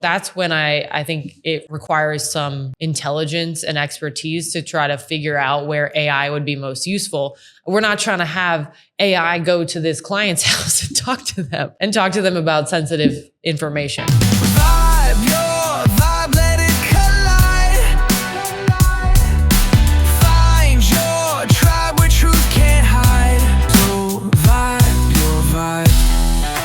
That's when I think it requires some intelligence and expertise to try to figure out where AI would be most useful. We're not trying to have AI go to this client's house and talk to them about sensitive information. Vibe, your vibe, let it collide. Find your tribe where truth can't hide. So vibe, your vibe.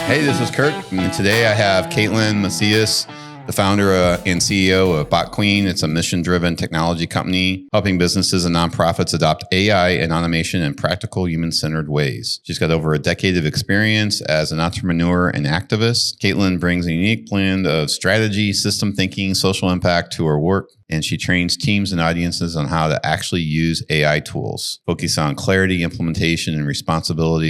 Hey, this is Kurt, and today I have Caitlen Macias, the founder and CEO of Bot Queen. It's a mission-driven technology company helping businesses and nonprofits adopt AI and automation in practical, human-centered ways. She's got over a decade of experience as an entrepreneur and activist. Caitlen brings a unique blend of strategy, system thinking, social impact to her work, and she trains teams and audiences on how to actually use AI tools, focus on clarity, implementation, and responsible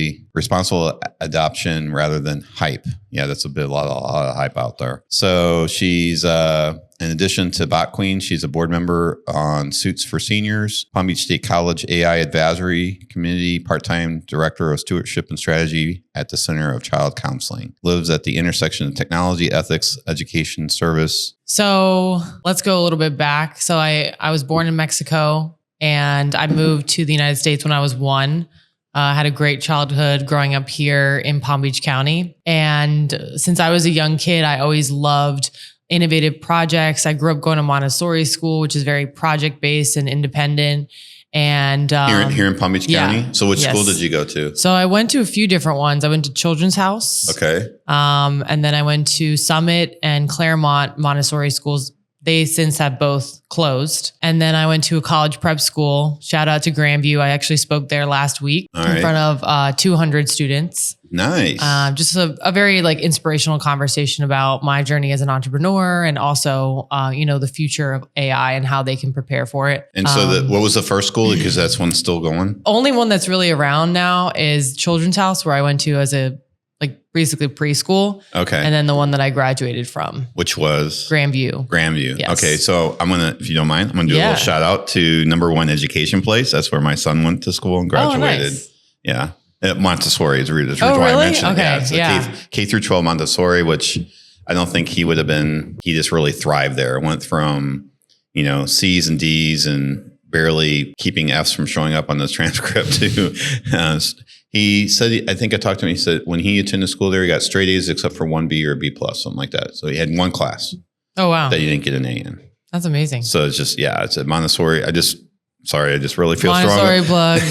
adoption rather than hype. Yeah, that's a lot of hype out there. So she's, in addition to Bot Queen, she's a board member on Suits for Seniors, Palm Beach State College AI Advisory Committee, part-time director of stewardship and strategy at the Center of Child Counseling. Lives at the intersection of technology, ethics, education, service. So let's go a little bit back. So I was born in Mexico and I moved to the United States when I was 1. Had a great childhood growing up here in Palm Beach County. And since I was a young kid, I always loved innovative projects. I grew up going to Montessori school, which is very project-based and independent. And here in Palm Beach County? So which school did you go to? So I went to a few different ones. I went to Children's House. Okay. And then I went to Summit and Claremont Montessori schools. They since have both closed. And then I went to a college prep school. Shout out to Grandview. I actually spoke there last week in front of 200 students. Nice. Just a very inspirational conversation about my journey as an entrepreneur and also, the future of AI and how they can prepare for it. And so what was the first school? Because that's one still going. Only one that's really around now is Children's House, where I went to as a basically preschool. Okay. And then the one that I graduated from. Which was? Grandview. Yes. Okay. So if you don't mind, I'm going to do a little shout out to number 1 education place. That's where my son went to school and graduated. Oh, nice. Yeah. Montessori is the reason why really? I mentioned Okay. it. Yeah. K through 12 Montessori, which I don't think he just really thrived there. It went from, C's and D's and barely keeping F's from showing up on this transcript to, he said, I think I talked to him, he said when he attended school there, he got straight A's except for 1 B or a B plus, something like that. So he had one class. Oh, wow. That he didn't get an A in. That's amazing. So it's just, it's a Montessori. I just really feel Montessori strong. plug.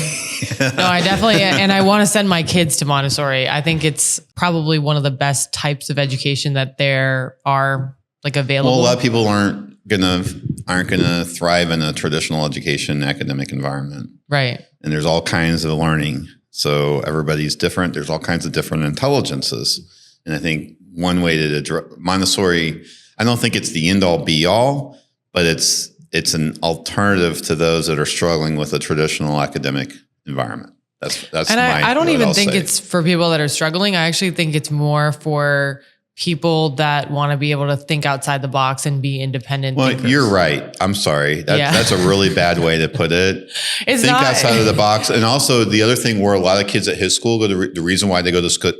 No, I definitely, and I want to send my kids to Montessori. I think it's probably one of the best types of education that there are available. Well, a lot of people aren't gonna thrive in a traditional education academic environment. Right. And there's all kinds of learning. So everybody's different. There's all kinds of different intelligences. And I think one way to address Montessori, I don't think it's the end all be all, but it's an alternative to those that are struggling with a traditional academic environment. That's and I don't even think it's for people that are struggling. I actually think it's more for people that want to be able to think outside the box and be independent thinkers. You're right. I'm sorry. That's a really bad way to put it. Think outside of the box. And also the other thing where a lot of kids at his school the reason why they go to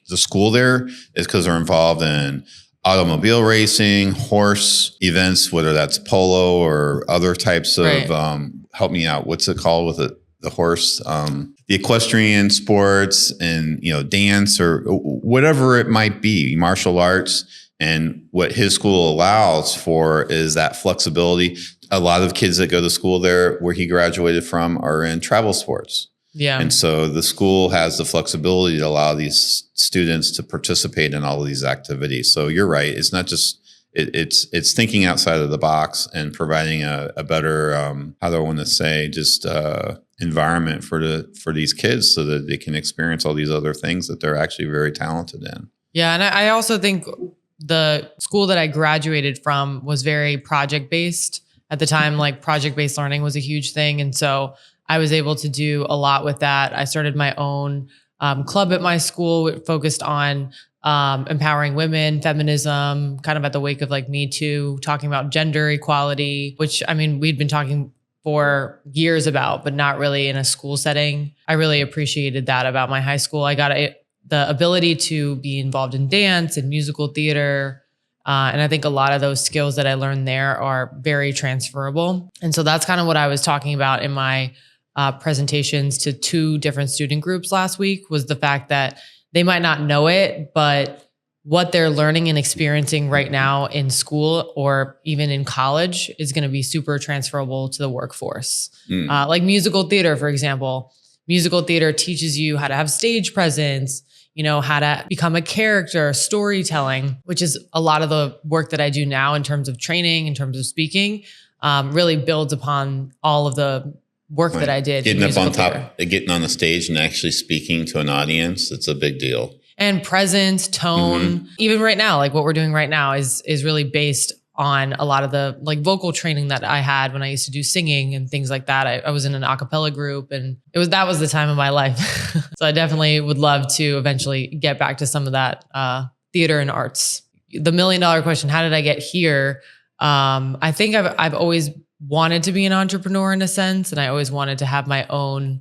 the school there is because they're involved in automobile racing, horse events, whether that's polo or other types of, help me out. What's it called with the horse? The equestrian sports and, dance or whatever it might be, martial arts. And what his school allows for is that flexibility. A lot of kids that go to school there where he graduated from are in travel sports. Yeah. And so the school has the flexibility to allow these students to participate in all of these activities. So you're right. It's not just, it's thinking outside of the box and providing a better, how do I want to say, just, environment for these kids so that they can experience all these other things that they're actually very talented in. Yeah. And I also think the school that I graduated from was very project-based. At the time, project-based learning was a huge thing. And so I was able to do a lot with that. I started my own club at my school focused on empowering women, feminism, kind of at the wake of Me Too, talking about gender equality, which we'd been talking for years about, but not really in a school setting. I really appreciated that about my high school. I got the ability to be involved in dance and musical theater, And I think a lot of those skills that I learned there are very transferable. And so that's kind of what I was talking about in my presentations to 2 different student groups last week, was the fact that they might not know it, but what they're learning and experiencing right now in school or even in college is going to be super transferable to the workforce. Like musical theater, for example. Musical theater teaches you how to have stage presence, how to become a character, storytelling, which is a lot of the work that I do now in terms of training, in terms of speaking, really builds upon all of the work that I did. Getting up on top, getting on the stage and actually speaking to an audience, it's a big deal. And presence, tone, even right now, like what we're doing right now is really based on a lot of the like vocal training that I had when I used to do singing and things like that. I was in an a cappella group, and that was the time of my life. So I definitely would love to eventually get back to some of that theater and arts. The $1 million question, how did I get here? I think I've always wanted to be an entrepreneur in a sense, and I always wanted to have my own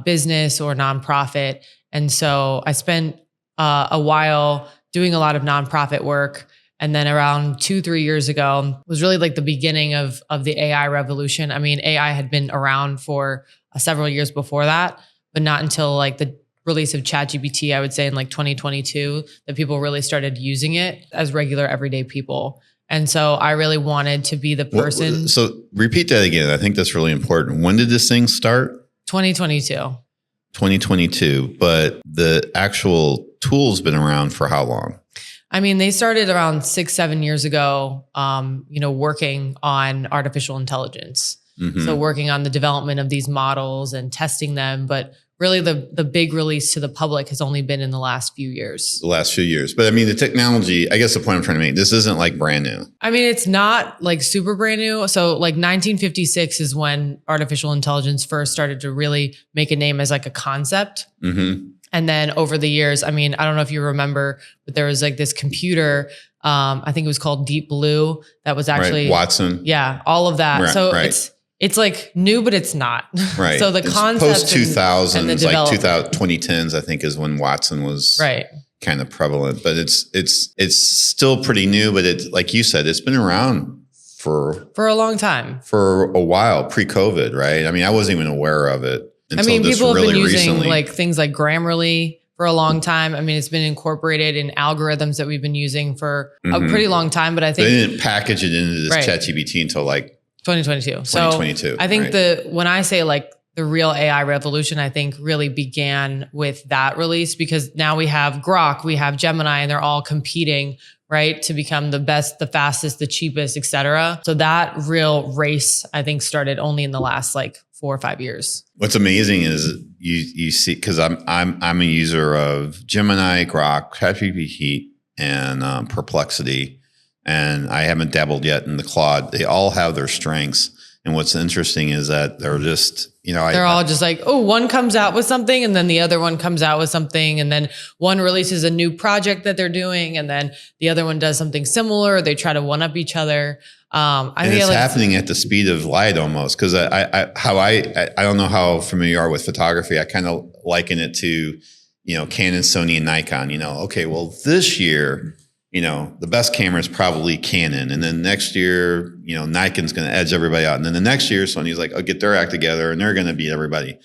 business or nonprofit. And so I spent a while doing a lot of nonprofit work. And then around 2-3 years ago was really like the beginning of the AI revolution. I mean, AI had been around for several years before that, but not until like the release of ChatGPT, I would say in like 2022, that people really started using it as regular everyday people. And so I really wanted to be the person. So repeat that again. I think that's really important. When did this thing start? 2022. 2022, but the actual tool's been around for how long? I mean, they started around 6-7 years ago, working on artificial intelligence. So working on the development of these models and testing them. But really the big release to the public has only been in the last few years. But I mean, the technology, I guess the point I'm trying to make, this isn't like brand new. I mean, it's not like super brand new. So like 1956 is when artificial intelligence first started to really make a name as like a concept. And then over the years, I mean, I don't know if you remember, but there was like this computer, I think it was called Deep Blue, that was actually Watson. Yeah, all of that. So it's like new, but it's not. Right. So the concept post 2000s, like 2010s, I think is when Watson was kind of prevalent. But it's still pretty new. But it's like you said, it's been around for a long time, for a while, pre-COVID, right? I mean, I wasn't even aware of it. People have been using like things like Grammarly for a long time. I mean, it's been incorporated in algorithms that we've been using for a pretty long time. But I think they didn't package it into this ChatGPT until like 2022. So I think when I say like the real AI revolution, I think really began with that release, because now we have Grok, we have Gemini, and they're all competing, right, to become the best, the fastest, the cheapest, et cetera. So that real race, I think, started only in the last like 4 or 5 years. What's amazing is you see, because I'm a user of Gemini, Grok, ChatGPT, and Perplexity, and I haven't dabbled yet in the Claude. They all have their strengths, and what's interesting is that they're just they're all just like, oh, one comes out with something, and then the other one comes out with something, and then one releases a new project that they're doing, and then the other one does something similar. They try to one up each other. I think it's happening at the speed of light almost, because I don't know how familiar you are with photography. I kind of liken it to, Canon, Sony, and Nikon. Okay, well, this year, the best camera is probably Canon. And then next year, Nikon's going to edge everybody out. And then the next year, Sony's like, get their act together and they're going to beat everybody.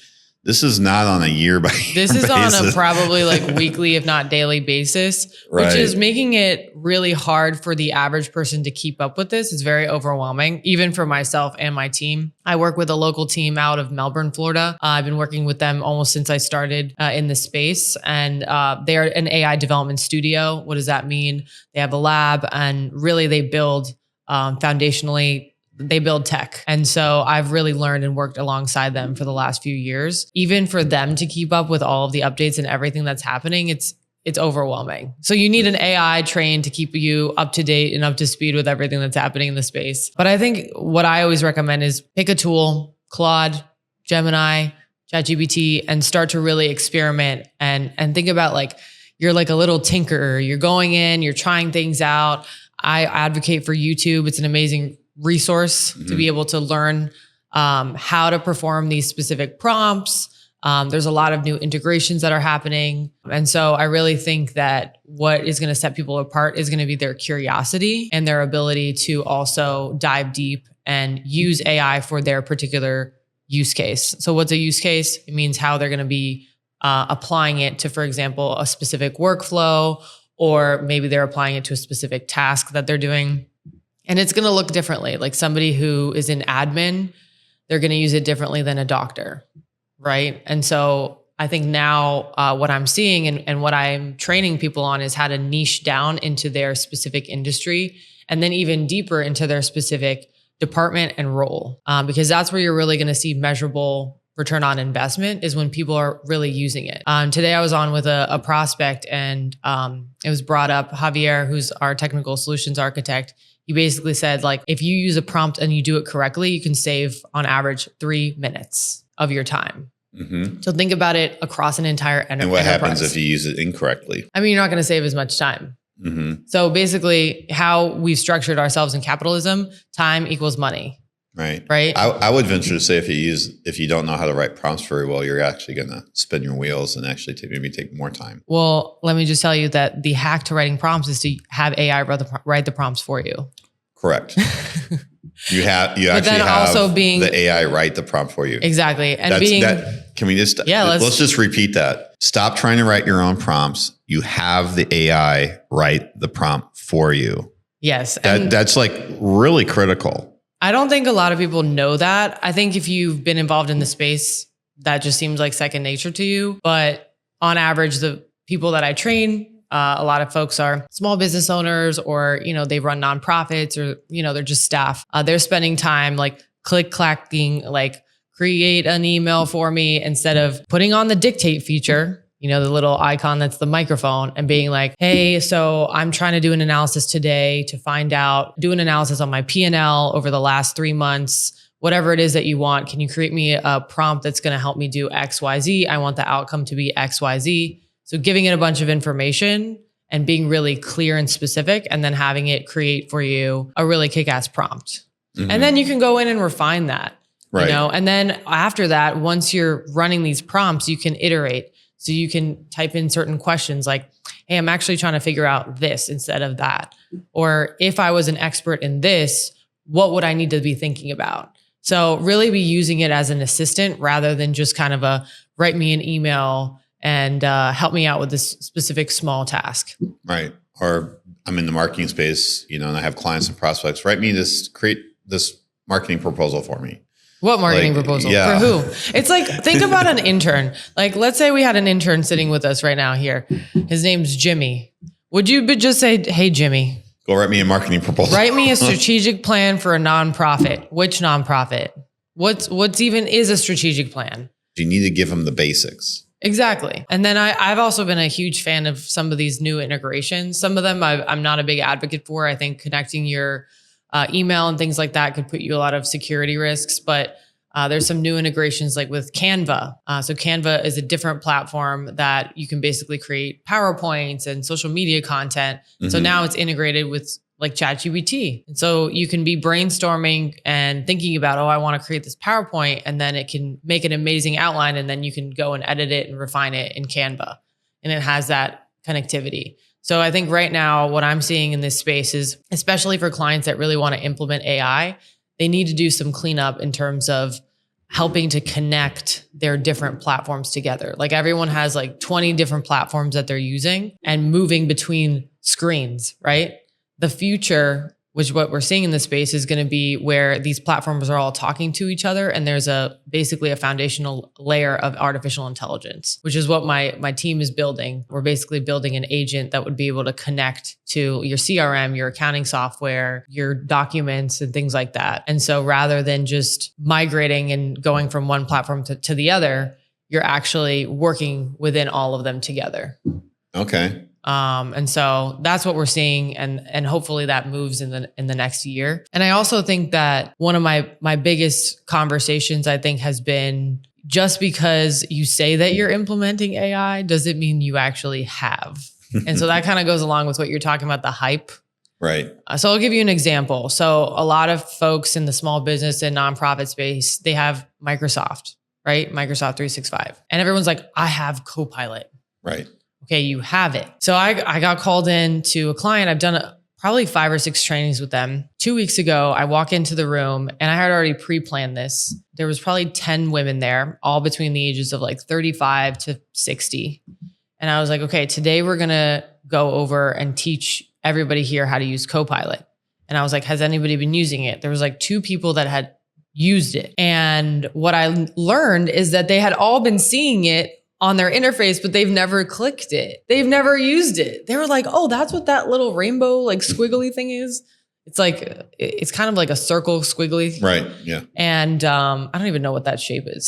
This is not on a year by year This is basis. On a probably like weekly, if not daily basis, which is making it really hard for the average person to keep up with this. It's very overwhelming, even for myself and my team. I work with a local team out of Melbourne, Florida. I've been working with them almost since I started in the space, and they're an AI development studio. What does that mean? They have a lab, and really they build foundationally, they build tech. And so I've really learned and worked alongside them for the last few years. Even for them to keep up with all of the updates and everything that's happening, it's overwhelming. So you need an AI trained to keep you up to date and up to speed with everything that's happening in the space. But I think what I always recommend is pick a tool, Claude, Gemini, ChatGPT, and start to really experiment and think about like, you're like a little tinkerer. You're going in, you're trying things out. I advocate for YouTube. It's an amazing resource to be able to learn how to perform these specific prompts, There's a lot of new integrations that are happening. And so I really think that what is going to set people apart is going to be their curiosity and their ability to also dive deep and use AI for their particular use case. So what's a use case? It means how they're going to be applying it to, for example, a specific workflow, or maybe they're applying it to a specific task that they're doing. And it's going to look differently. Like somebody who is in admin, they're going to use it differently than a doctor, right? And so I think now what I'm seeing and what I'm training people on is how to niche down into their specific industry, and then even deeper into their specific department and role, because that's where you're really going to see measurable return on investment, is when people are really using it. Today I was on with a prospect, and it was brought up, Javier, who's our technical solutions architect. He basically said, like, if you use a prompt and you do it correctly, you can save on average 3 minutes of your time. Mm-hmm. So think about it across an entire enterprise. And what happens if you use it incorrectly? I mean, you're not going to save as much time. Mm-hmm. So basically how we've structured ourselves in capitalism, time equals money. Right. Right. I would venture to say if you don't know how to write prompts very well, you're actually going to spin your wheels and actually maybe take more time. Well, let me just tell you that the hack to writing prompts is to have AI write the prompts for you. Correct. You actually have the AI write the prompt for you. Exactly. And can we just, let's just repeat that. Stop trying to write your own prompts. You have the AI write the prompt for you. Yes. That's like really critical. I don't think a lot of people know that. I think if you've been involved in the space, that just seems like second nature to you. But on average, the people that I train, a lot of folks are small business owners, or, they run nonprofits, or, they're just staff. They're spending time like clacking, like create an email for me, instead of putting on the dictate feature, the little icon that's the microphone, and being like, hey, so I'm trying to do an analysis today to do an analysis on my P&L over the last 3 months, whatever it is that you want. Can you create me a prompt that's going to help me do X, Y, Z? I want the outcome to be X, Y, Z. So giving it a bunch of information and being really clear and specific, and then having it create for you a really kick-ass prompt. Mm-hmm. And then you can go in and refine that, right. And then after that, once you're running these prompts, you can iterate. So you can type in certain questions like, hey, I'm actually trying to figure out this instead of that. Or if I was an expert in this, what would I need to be thinking about? So really be using it as an assistant rather than just kind of write me an email and help me out with this specific small task. Right. Or I'm in the marketing space, and I have clients and prospects. Create this marketing proposal for me. What marketing proposal? Yeah. For who? It's like, think about an intern. Like, let's say we had an intern sitting with us right now here. His name's Jimmy. Would you just say, hey, Jimmy, go write me a marketing proposal. Write me a strategic plan for a nonprofit. Which nonprofit? What's even is a strategic plan? You need to give them the basics. Exactly. And then I've also been a huge fan of some of these new integrations. Some of them I'm not a big advocate for. I think connecting your email and things like that could put you a lot of security risks, but there's some new integrations like with Canva. So Canva is a different platform that you can basically create PowerPoints and social media content. Mm-hmm. So now it's integrated with like ChatGPT. And so you can be brainstorming and thinking about, I want to create this PowerPoint, and then it can make an amazing outline, and then you can go and edit it and refine it in Canva. And it has that connectivity. So I think right now what I'm seeing in this space is, especially for clients that really want to implement AI, they need to do some cleanup in terms of helping to connect their different platforms together. Like everyone has like 20 different platforms that they're using and moving between screens, right? The future, which what we're seeing in the space, is going to be where these platforms are all talking to each other, and there's basically a foundational layer of artificial intelligence, which is what my team is building. We're basically building an agent that would be able to connect to your CRM, your accounting software, your documents, and things like that. And so rather than just migrating and going from one platform to the other, you're actually working within all of them together. Okay. And so that's what we're seeing, and hopefully that moves in the next year. And I also think that one of my biggest conversations, I think, has been, just because you say that you're implementing AI doesn't mean you actually have. And so that kind of goes along with what you're talking about, the hype. Right. So I'll give you an example. So a lot of folks in the small business and nonprofit space, they have Microsoft, right? Microsoft 365. And everyone's like, I have Copilot. Right. Okay, you have it. So I got called in to a client. I've done probably 5 or 6 trainings with them. 2 weeks ago, I walk into the room and I had already pre-planned this. There was probably 10 women there, all between the ages of like 35 to 60. And I was like, okay, today we're going to go over and teach everybody here how to use Copilot. And I was like, has anybody been using it? There was like 2 people that had used it. And what I learned is that they had all been seeing it on their interface, but they've never clicked it. They've never used it. They were like, oh, that's what that little rainbow like squiggly thing is. It's like, it's kind of like a circle squiggly. Right. Yeah. And I don't even know what that shape is.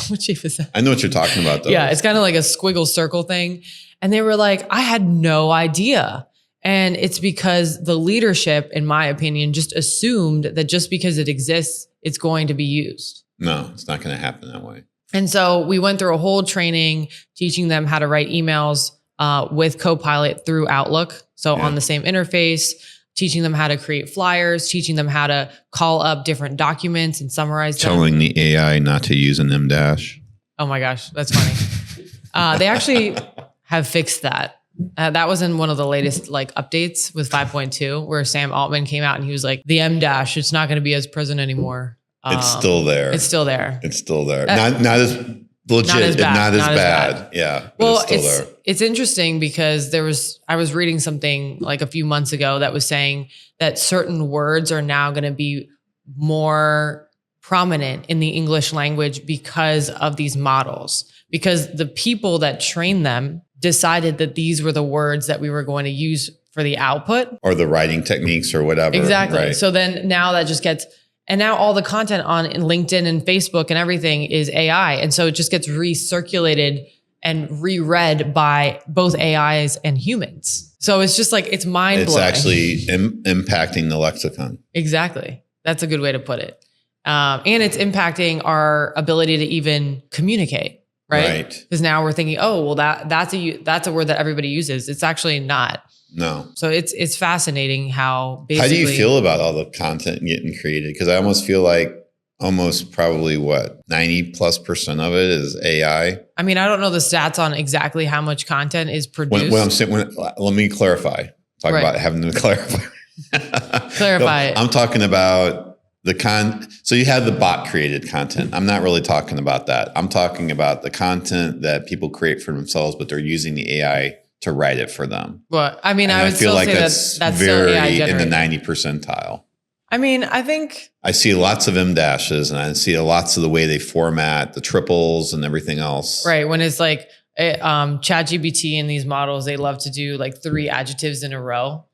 What shape is that? I know what you're talking about though. Yeah. It's kind of like a squiggle circle thing. And they were like, I had no idea. And it's because the leadership, in my opinion, just assumed that just because it exists, it's going to be used. No, it's not going to happen that way. And so we went through a whole training teaching them how to write emails with Copilot through Outlook. So on the same interface, teaching them how to create flyers, teaching them how to call up different documents and summarize them. Telling the AI not to use an M dash. Oh my gosh, that's funny. They actually have fixed that. That was in one of the latest like updates with 5.2, where Sam Altman came out and he was like, the M dash, it's not going to be as present anymore. It's still there. It's still there. It's still there. Not as legit. Not as bad. Yeah. Well, it's still there. It's interesting because I was reading something like a few months ago that was saying that certain words are now going to be more prominent in the English language because of these models, because the people that train them decided that these were the words that we were going to use for the output. Or the writing techniques or whatever. Exactly. Right. So then now that just gets... And now all the content on LinkedIn and Facebook and everything is AI. And so it just gets recirculated and reread by both AIs and humans. So it's just like, it's mind blowing. It's actually impacting the lexicon. Exactly. That's a good way to put it. And it's impacting our ability to even communicate, right? Because now we're thinking, oh, well, that's a word that everybody uses. It's actually not. No. So it's fascinating how basically... How do you feel about all the content getting created? Because I almost feel like probably 90+% of it is AI. I mean, I don't know the stats on exactly how much content is produced. When I'm saying, let me clarify. Talk about having to clarify. Clarify it. I'm talking about so you have the bot created content. I'm not really talking about that. I'm talking about the content that people create for themselves, but they're using the AI to write it for them. Well, I mean, and I would feel still like say that's that's very still AI generated. in the 90 percentile. I mean, I think I see lots of M dashes and I see lots of the way they format the triples and everything else. Right. When it's like ChatGPT and these models, they love to do like 3 adjectives in a row.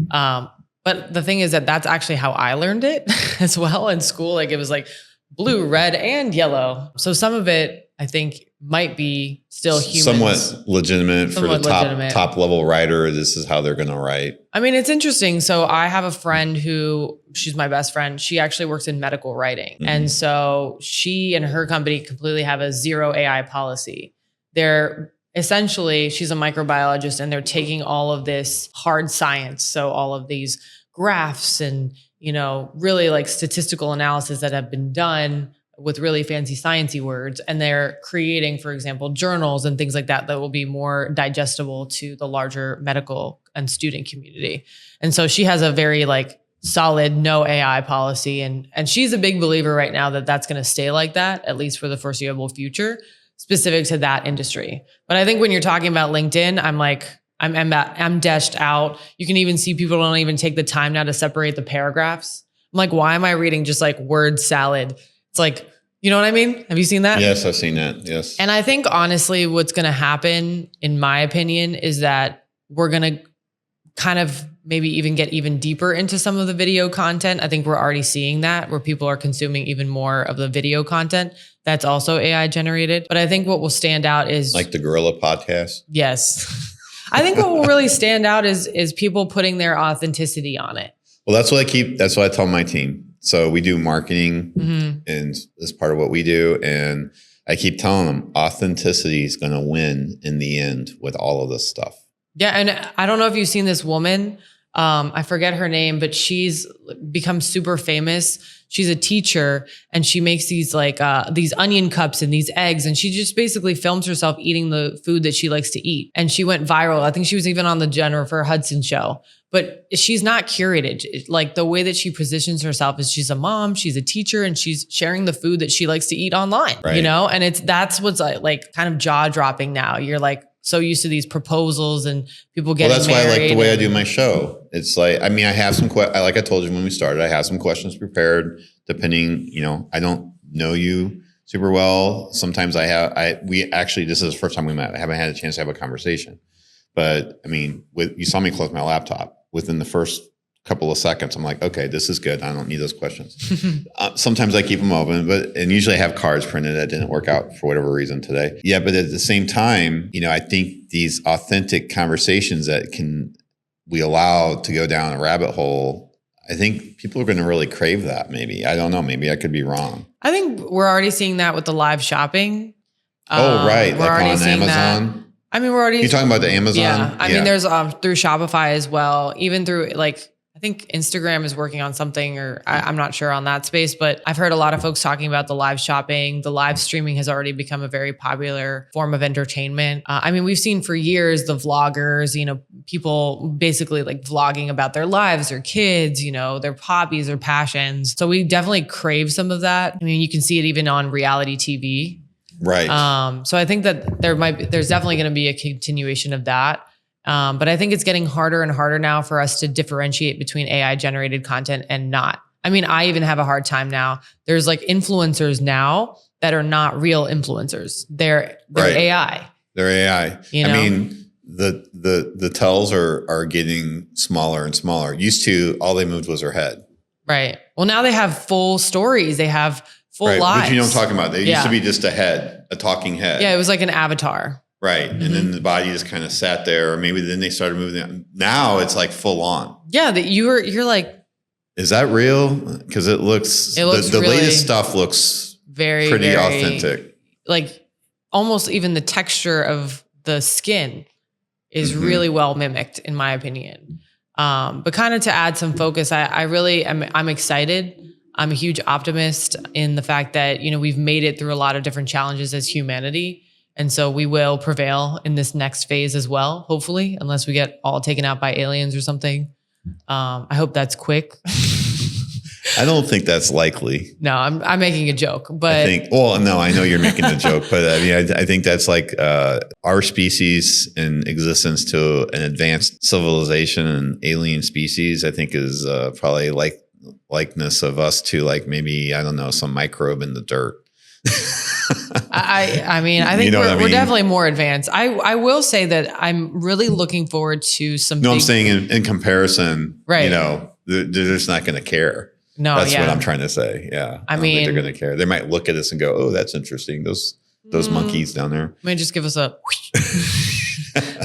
But the thing is that that's actually how I learned it as well in school. Like it was like blue, red, and yellow. So some of it, I think, might be still humans. Somewhat legitimate for the top level writer. This is how they're going to write. I mean, it's interesting. So I have a friend she's my best friend. She actually works in medical writing. Mm-hmm. And so she and her company completely have a 0 AI policy. They're essentially, she's a microbiologist and they're taking all of this hard science. So all of these graphs and, really like statistical analysis that have been done with really fancy sciencey words. And they're creating, for example, journals and things like that will be more digestible to the larger medical and student community. And so she has a very like solid no AI policy. And she's a big believer right now that that's going to stay like that, at least for the foreseeable future, specific to that industry. But I think when you're talking about LinkedIn, I'm like, I'm dashed out. You can even see people don't even take the time now to separate the paragraphs. I'm like, why am I reading just like word salad? It's like, you know what I mean? Have you seen that? Yes, I've seen that. Yes. And I think honestly, what's going to happen, in my opinion, is that we're going to kind of maybe even get even deeper into some of the video content. I think we're already seeing that, where people are consuming even more of the video content that's also AI generated. But I think what will stand out is like the Gorilla podcast. Yes. I think what will really stand out is people putting their authenticity on it. Well, that's what I tell my team. So we do marketing and as part of what we do. And I keep telling them authenticity is going to win in the end with all of this stuff. Yeah. And I don't know if you've seen this woman. I forget her name, but she's become super famous. She's a teacher and she makes these these onion cups and these eggs. And she just basically films herself eating the food that she likes to eat. And she went viral. I think she was even on the Jennifer Hudson show, but she's not curated. Like the way that she positions herself is she's a mom, she's a teacher, and she's sharing the food that she likes to eat online, Right. you know? And that's what's like kind of jaw dropping now. You're like so used to these proposals and people getting Well, that's why I like the way I do and- my show. It's like, I mean, I have some, like I told you when we started, I have some questions prepared depending, I don't know you super well. Sometimes we actually, this is the first time we met. I haven't had a chance to have a conversation, but I mean, you saw me close my laptop within the first couple of seconds. I'm like, okay, this is good. I don't need those questions. Sometimes I keep them open, and usually I have cards printed that didn't work out for whatever reason today. Yeah. But at the same time, I think these authentic conversations that we allow to go down a rabbit hole, I think people are going to really crave that. Maybe, I don't know. Maybe I could be wrong. I think we're already seeing that with the live shopping. Right. We're Like already on seeing Amazon. that. I mean, we're already. You're talking about the Amazon? Yeah. I mean, there's through Shopify as well, even through I think Instagram is working on something, or I'm not sure on that space, but I've heard a lot of folks talking about the live shopping. The live streaming has already become a very popular form of entertainment. I mean, we've seen for years the vloggers, people basically like vlogging about their lives, their kids, their hobbies or passions. So we definitely crave some of that. I mean, you can see it even on reality TV. Right. So I think that there's definitely going to be a continuation of that. But I think it's getting harder and harder now for us to differentiate between AI generated content and not. I mean, I even have a hard time now. There's like influencers now that are not real influencers. They're Right. AI. They're AI. I mean, the tells are getting smaller and smaller. Used to, all they moved was their head. Right. Well, now they have full stories. They have full Right. lives. But you know what I'm talking about. They used Yeah. to be just a talking head. Yeah, it was like an avatar. Right. And then the body just kind of sat there, or maybe then they started moving it. Now it's like full on. Yeah, that you're like Is that real? Because it looks the really latest stuff looks very pretty very, authentic. Like almost even the texture of the skin is really well mimicked, in my opinion. But kind of to add some focus, I'm excited. I'm a huge optimist in the fact that, we've made it through a lot of different challenges as humanity. And so we will prevail in this next phase as well, hopefully, unless we get all taken out by aliens or something. I hope that's quick. I don't think that's likely. No, I'm making a joke, but I know you're making a joke, but I mean, I think that's like our species in existence to an advanced civilization and alien species, I think is probably likeness of us to like maybe, I don't know, some microbe in the dirt. I mean, I think we're definitely more advanced. I will say that I'm really looking forward to some. No, I'm saying in comparison, right? They're just not going to care. No, that's what I'm trying to say. Yeah, I don't think they're going to care. They might look at us and go, "Oh, that's interesting." Those monkeys down there. May just give us a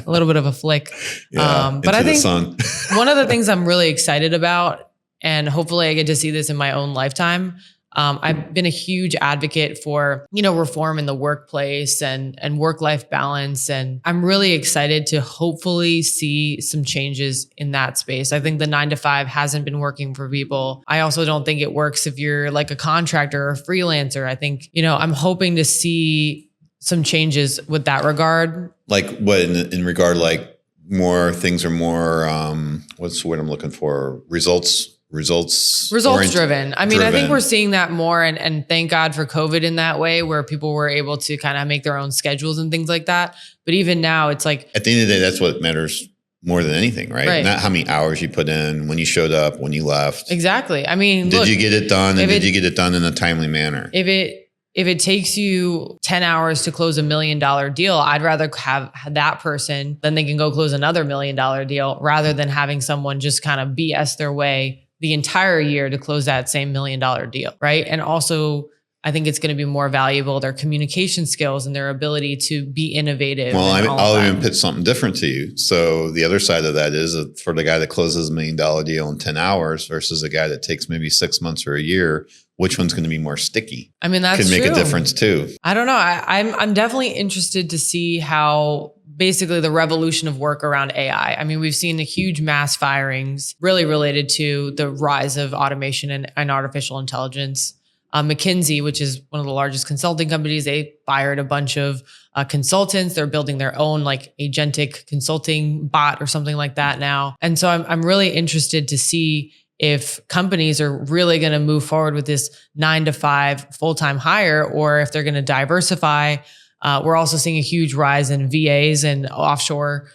little bit of a flick. Yeah, but I think sun. One of the things I'm really excited about, and hopefully I get to see this in my own lifetime. I've been a huge advocate for, reform in the workplace and work-life balance. And I'm really excited to hopefully see some changes in that space. I think the 9-to-5 hasn't been working for people. I also don't think it works if you're like a contractor or a freelancer. I think, I'm hoping to see some changes with that regard. Like what in regard, like more things are more, what's the word I'm looking for? Results driven. I mean, I think we're seeing that more and thank God for COVID in that way, where people were able to kind of make their own schedules and things like that. But even now it's like, at the end of the day, that's what matters more than anything, right? Not how many hours you put in, when you showed up, when you left. Exactly. I mean, did you get it done? And did you get it done in a timely manner? If it takes you 10 hours to close $1 million deal, I'd rather have that person, then they can go close another $1 million deal rather than having someone just kind of BS their way the entire year to close that same $1 million deal, right? And also, I think it's going to be more valuable, their communication skills and their ability to be innovative. Well, I'll even pitch something different to you. So the other side of that is for the guy that closes $1 million deal in 10 hours versus a guy that takes maybe 6 months or a year, which one's going to be more sticky? I mean, that's could make a difference too. I don't know. I'm definitely interested to see how basically the revolution of work around AI. I mean, we've seen a huge mass firings really related to the rise of automation and artificial intelligence. McKinsey, which is one of the largest consulting companies, they fired a bunch of consultants. They're building their own like agentic consulting bot or something like that now. And so I'm really interested to see if companies are really going to move forward with this 9-to-5 full-time hire, or if they're going to diversify. We're also seeing a huge rise in VAs and offshore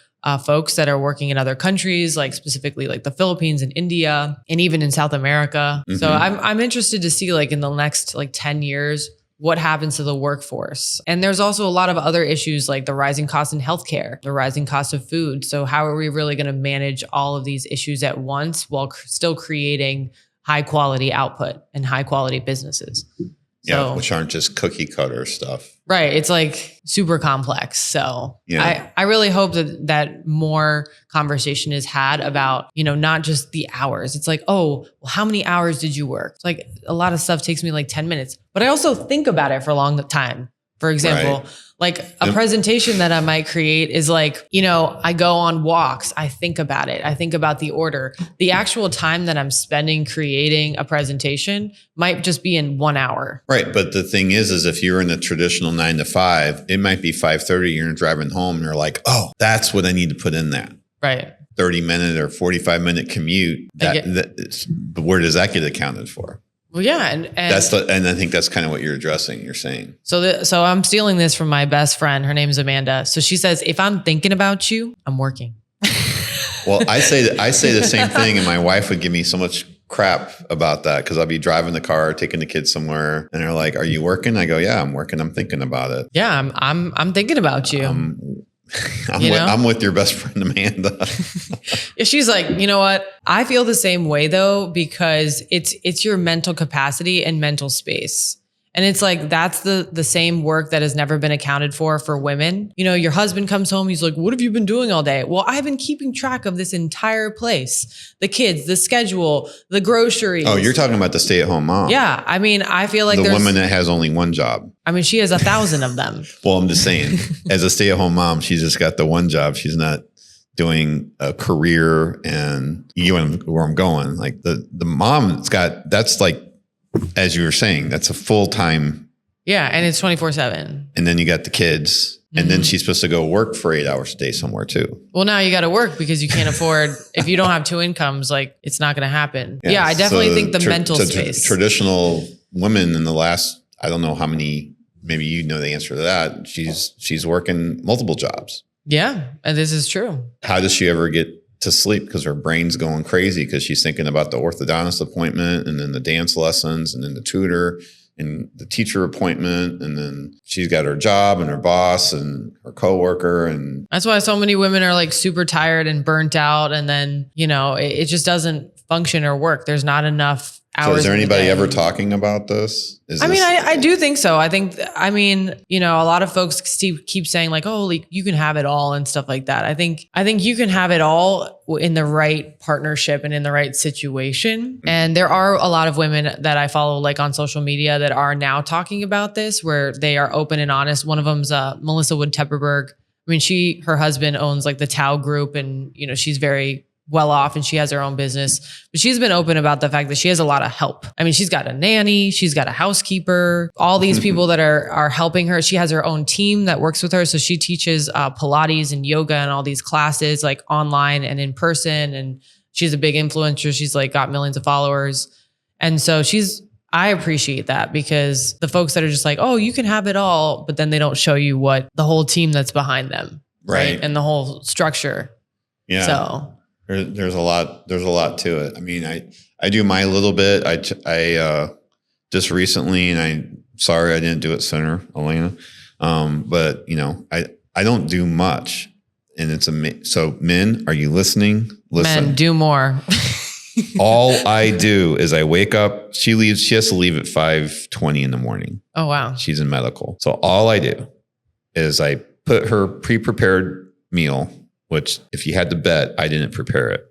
folks that are working in other countries, like specifically like the Philippines and India, and even in South America. Mm-hmm. So I'm interested to see like in the next like 10 years, what happens to the workforce. And there's also a lot of other issues like the rising cost in healthcare, the rising cost of food. So how are we really going to manage all of these issues at once while still creating high quality output and high quality businesses? Yeah, which aren't just cookie cutter stuff. Right. It's like super complex. So I really hope that more conversation is had about, not just the hours. It's like, oh, well, how many hours did you work? It's like a lot of stuff takes me like 10 minutes, but I also think about it for a long time. For example, like a presentation that I might create is like, I go on walks, I think about it. I think about the order. The actual time that I'm spending creating a presentation might just be in 1 hour. Right. But the thing is if you're in the traditional 9-to-5, it might be 5:30, you're driving home and you're like, oh, that's what I need to put in that. Right. 30-minute or 45-minute commute. Where does that get accounted for? Well, yeah, and I think that's kind of what you're addressing. You're saying so I'm stealing this from my best friend. Her name is Amanda. So she says, if I'm thinking about you, I'm working. Well, I say the same thing, and my wife would give me so much crap about that because I'll be driving the car, taking the kids somewhere, and they're like, "Are you working?" I go, "Yeah, I'm working. I'm thinking about it." Yeah, I'm thinking about you. I'm with your best friend, Amanda. She's like, you know what? I feel the same way though, because it's your mental capacity and mental space. And it's like, that's the same work that has never been accounted for women. Your husband comes home. He's like, what have you been doing all day? Well, I've been keeping track of this entire place, the kids, the schedule, the groceries. Oh, you're talking about the stay-at-home mom. Yeah. I mean, I feel like the woman that has only one job. I mean, she has 1,000 of them. Well, I'm just saying, as a stay-at-home mom, she's just got the one job. She's not doing a career, and where I'm going. Like the mom's got, that's like, as you were saying, that's a full-time. Yeah. And it's 24/7. And then you got the kids, and then she's supposed to go work for 8 hours a day somewhere too. Well, now you got to work because you can't afford, if you don't have two incomes, like it's not going to happen. Yeah. I definitely think the mental space. Traditional women in the last, I don't know how many, maybe you know the answer to that. She's working multiple jobs. Yeah. And this is true. How does she ever get to sleep? Because her brain's going crazy because she's thinking about the orthodontist appointment, and then the dance lessons, and then the tutor and the teacher appointment. And then she's got her job and her boss and her coworker. And that's why so many women are like super tired and burnt out. And then, it just doesn't function or work. There's not enough hours. So is there anybody ever talking about this? I do think so. I mean, a lot of folks keep saying like, oh, like you can have it all and stuff like that. I think you can have it all in the right partnership and in the right situation. Mm-hmm. And there are a lot of women that I follow like on social media that are now talking about this, where they are open and honest. One of them's Melissa Wood Tepperberg. I mean, her husband owns like the Tao Group, and she's very well off and she has her own business, but she's been open about the fact that she has a lot of help. I mean, she's got a nanny, she's got a housekeeper, all these people that are helping her. She has her own team that works with her. So she teaches Pilates and yoga and all these classes like online and in person. And she's a big influencer. She's like got millions of followers. And so I appreciate that, because the folks that are just like, oh, you can have it all, but then they don't show you what the whole team that's behind them. Right. And the whole structure. Yeah. So there's a lot to it. I mean, I do my little bit. I just recently, and I'm sorry I didn't do it sooner, Elena. But I don't do much, and so men, are you listening? Listen. Men, do more. All I do is I wake up. She has to leave at 5:20 in the morning. Oh, wow. She's in medical. So all I do is I put her pre-prepared meal, which if you had to bet, I didn't prepare it.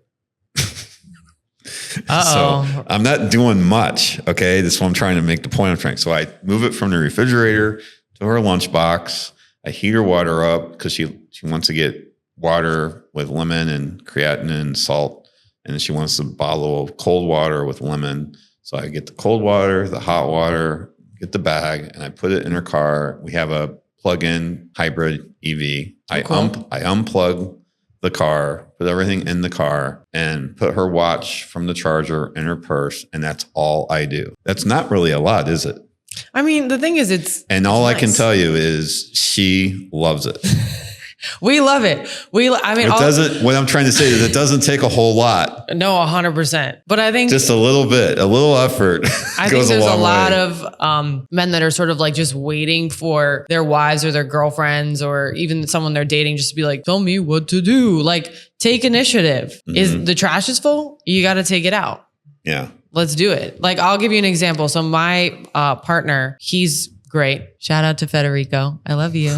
So I'm not doing much. Okay. That's what I'm trying to make the point. So I move it from the refrigerator to her lunchbox. I heat her water up because she wants to get water with lemon and creatinine and salt. And then she wants a bottle of cold water with lemon. So I get the cold water, the hot water, get the bag, and I put it in her car. We have a plug-in hybrid EV. I unplug the car, put everything in the car, and put her watch from the charger in her purse. And that's all I do. That's not really a lot, is it? I mean, the thing is, and all I can tell you is she loves it. We love it. What I'm trying to say is it doesn't take a whole lot. No, 100%. But I think just a little bit, a little effort. I think there's a lot of men that are sort of like just waiting for their wives or their girlfriends or even someone they're dating just to be like, tell me what to do. Like, take initiative. Is the trash is full? You got to take it out. Yeah. Let's do it. Like, I'll give you an example. So my partner, he's great. Shout out to Federico. I love you.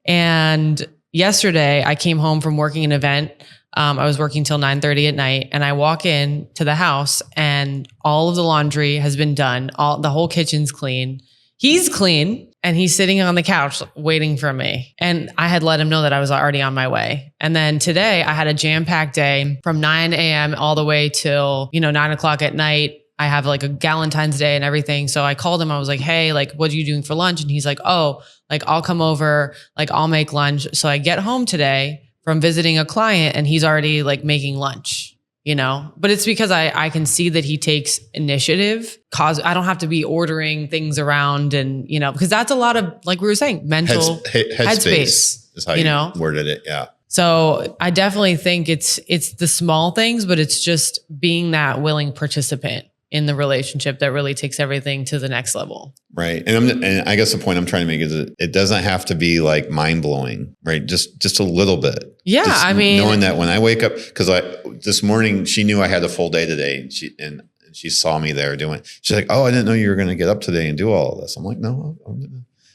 And yesterday I came home from working an event. I was working till 9:30 at night, and I walk in to the house and all of the laundry has been done. The whole kitchen's clean. He's clean and he's sitting on the couch waiting for me. And I had let him know that I was already on my way. And then today I had a jam-packed day from 9 a.m. all the way till, 9 o'clock at night. I have like a Galentine's Day and everything. So I called him. I was like, hey, like, what are you doing for lunch? And he's like, oh, like, I'll come over, like, I'll make lunch. So I get home today from visiting a client and he's already like making lunch, but it's because I can see that he takes initiative. I don't have to be ordering things around and, because that's a lot of, like we were saying, mental headspace is how you worded it. Yeah. So I definitely think it's the small things, but it's just being that willing participant in the relationship that really takes everything to the next level. Right. And I guess the point I'm trying to make is that it doesn't have to be like mind blowing, right? Just a little bit. Yeah. Just I mean, knowing that when I wake up, because this morning she knew I had a full day today and she saw me there doing it. She's like, oh, I didn't know you were going to get up today and do all of this. I'm like, no.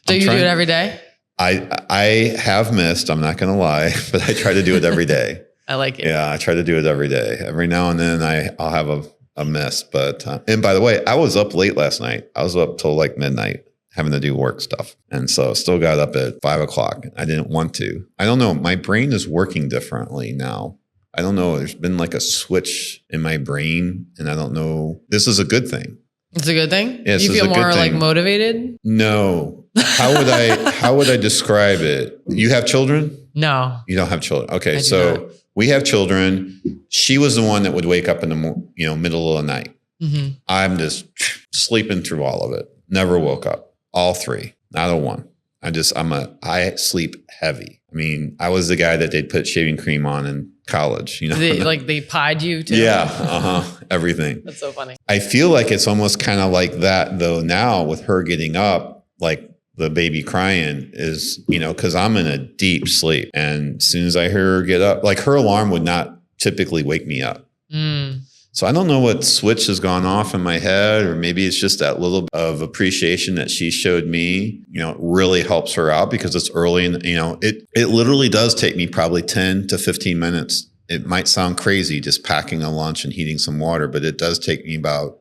So you do it every day? I have missed, I'm not going to lie, but I try to do it every day. I like it. Yeah. I try to do it every day. Every now and then I'll have a miss, but, and by the way, I was up late last night. I was up till like midnight having to do work stuff. And so still got up at 5 o'clock. I didn't want to. I don't know. My brain is working differently now. I don't know. There's been like a switch in my brain and I don't know. This is a good thing. It's a good thing? Yes, you feel more like motivated? No. How would I describe it? You have children? No. You don't have children. Okay. So we have children. She was the one that would wake up in the middle of the night. Mm-hmm. I'm just sleeping through all of it. Never woke up. All three. Not a one. I sleep heavy. I mean, I was the guy that they'd put shaving cream on in college, They pied you too? Yeah. Everything. That's so funny. I feel like it's almost kind of like that though now with her getting up, like the baby crying is, because I'm in a deep sleep. And as soon as I hear her get up, like her alarm would not typically wake me up. Mm. So I don't know what switch has gone off in my head, or maybe it's just that little bit of appreciation that she showed me, it really helps her out because it's early and, it literally does take me probably 10 to 15 minutes. It might sound crazy just packing a lunch and heating some water, but it does take me about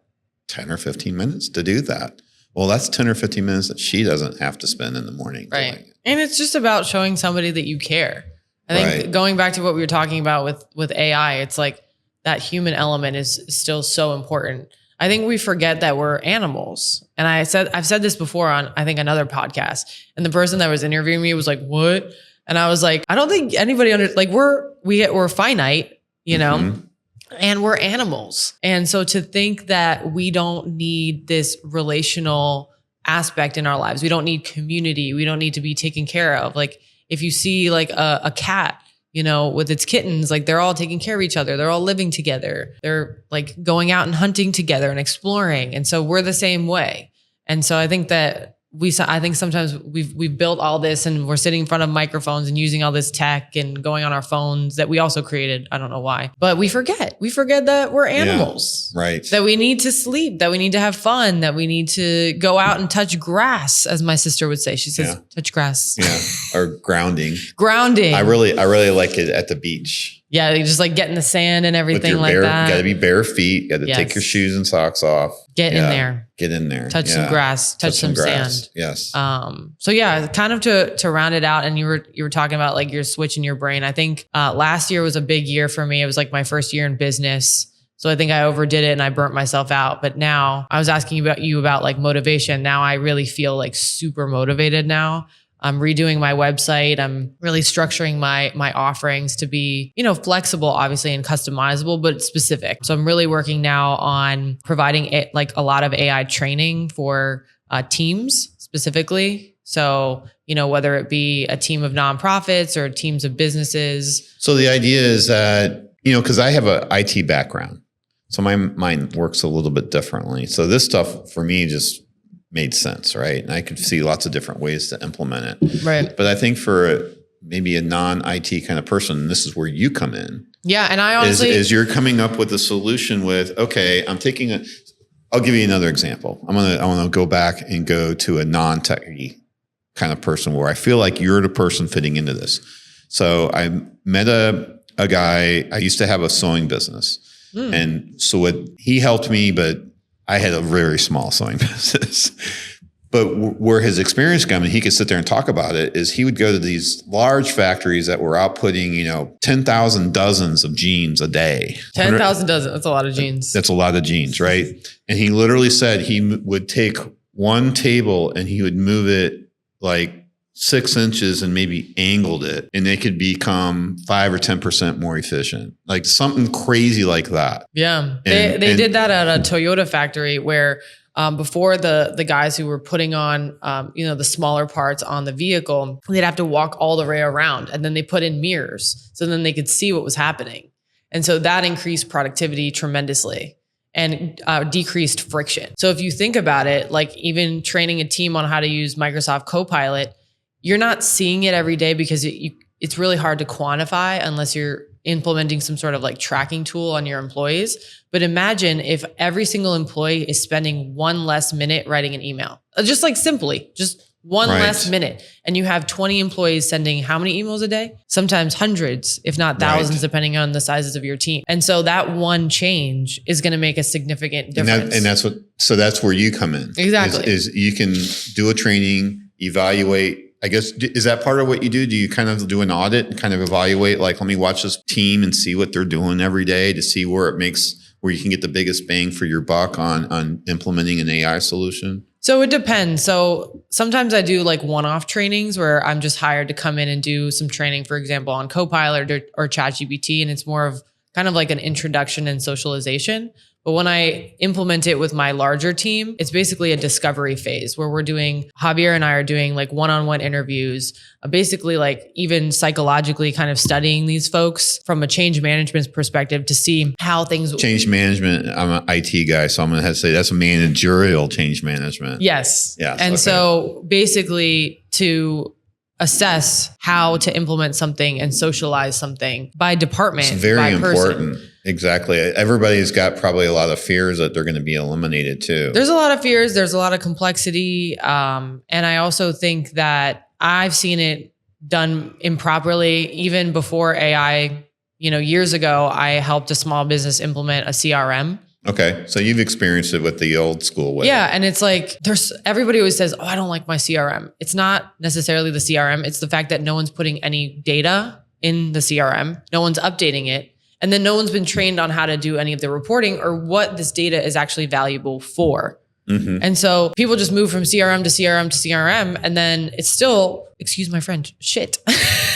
10 or 15 minutes to do that. Well, that's 10 or 15 minutes that she doesn't have to spend in the morning. Right. And it's just about showing somebody that you care. I think going back to what we were talking about with AI, it's like that human element is still so important. I think we forget that we're animals. And I've said this before on, I think, another podcast. And the person that was interviewing me was like, what? And I was like, I don't think anybody we're finite, mm-hmm. And we're animals. And so to think that we don't need this relational aspect in our lives, we don't need community, we don't need to be taken care of. Like if you see like a cat, with its kittens, like they're all taking care of each other. They're all living together. They're like going out and hunting together and exploring. And so we're the same way. And so I think that I think sometimes we've built all this and we're sitting in front of microphones and using all this tech and going on our phones that we also created. I don't know why, but we forget that we're animals, right? That we need to sleep, that we need to have fun, that we need to go out and touch grass. As my sister would say, she says, touch grass. Yeah. Or grounding. Grounding. I really like it at the beach. Yeah, you just like get in the sand and With everything your like that. Got to be bare feet. Got to Yes. take your shoes and socks off. Get in there. Get in there. Touch some grass. Touch some grass. sand. Yes. So yeah, kind of to round it out, and you were talking about like your switch in your brain. I think last year was a big year for me. It was like my first year in business. So I think I overdid it and I burnt myself out. But now I was asking you about like motivation. Now I really feel like super motivated now. I'm redoing my website. I'm really structuring my offerings to be, flexible, obviously, and customizable, but specific. So I'm really working now on providing a lot of AI training for teams specifically. So, whether it be a team of nonprofits or teams of businesses. So the idea is that, because I have an IT background, so my mind works a little bit differently. So this stuff for me just made sense, right? And I could see lots of different ways to implement it. Right. But I think for maybe a non-IT kind of person, this is where you come in. Yeah. And I honestly... Is you're coming up with a solution with, okay, I'll give you another example. I want to go back and go to a non-techy kind of person where I feel like you're the person fitting into this. So I met a guy, I used to have a sewing business. And so he helped me, but I had a very small sewing business. But where his experience came and he could sit there and talk about it is he would go to these large factories that were outputting, 10,000 dozens of jeans a day. 10,000 dozens. That's a lot of jeans. That's a lot of jeans, right? And he literally said he would take one table and he would move it like 6 inches and maybe angled it, and they could become 5 or 10% more efficient. Like something crazy like that. Yeah. They did that at a Toyota factory where before the guys who were putting on, the smaller parts on the vehicle, they'd have to walk all the way around, and then they put in mirrors so then they could see what was happening. And so that increased productivity tremendously and decreased friction. So if you think about it, like even training a team on how to use Microsoft Copilot, you're not seeing it every day because it's really hard to quantify unless you're implementing some sort of like tracking tool on your employees. But imagine if every single employee is spending one less minute writing an email, just like simply, just one less minute. And you have 20 employees sending how many emails a day? Sometimes hundreds, if not thousands, depending on the sizes of your team. And so that one change is going to make a significant difference. And that's where you come in. Exactly. Is you can do a training, evaluate. I guess, is that part of what you do? Do you kind of do an audit and kind of evaluate, like, let me watch this team and see what they're doing every day to see where you can get the biggest bang for your buck on implementing an AI solution? So it depends. So sometimes I do like one-off trainings where I'm just hired to come in and do some training, for example, on Copilot or ChatGPT. And it's more of kind of like an introduction and socialization. But when I implement it with my larger team, it's basically a discovery phase where Javier and I are doing like one-on-one interviews, basically like even psychologically kind of studying these folks from a change management perspective to see how things... Change management, I'm an IT guy, so I'm going to have to say that's a managerial change management. Yes. And so basically to assess how to implement something and socialize something by department, it's very by important. person. Exactly. Everybody's got probably a lot of fears that they're going to be eliminated too. There's a lot of fears. There's a lot of complexity. And I also think that I've seen it done improperly. Even before AI, years ago, I helped a small business implement a CRM. Okay. So you've experienced it with the old school way. Yeah. And it's like, everybody always says, oh, I don't like my CRM. It's not necessarily the CRM. It's the fact that no one's putting any data in the CRM. No one's updating it. And then no one's been trained on how to do any of the reporting or what this data is actually valuable for. Mm-hmm. And so people just move from CRM to CRM to CRM, and then it's still, excuse my French, shit.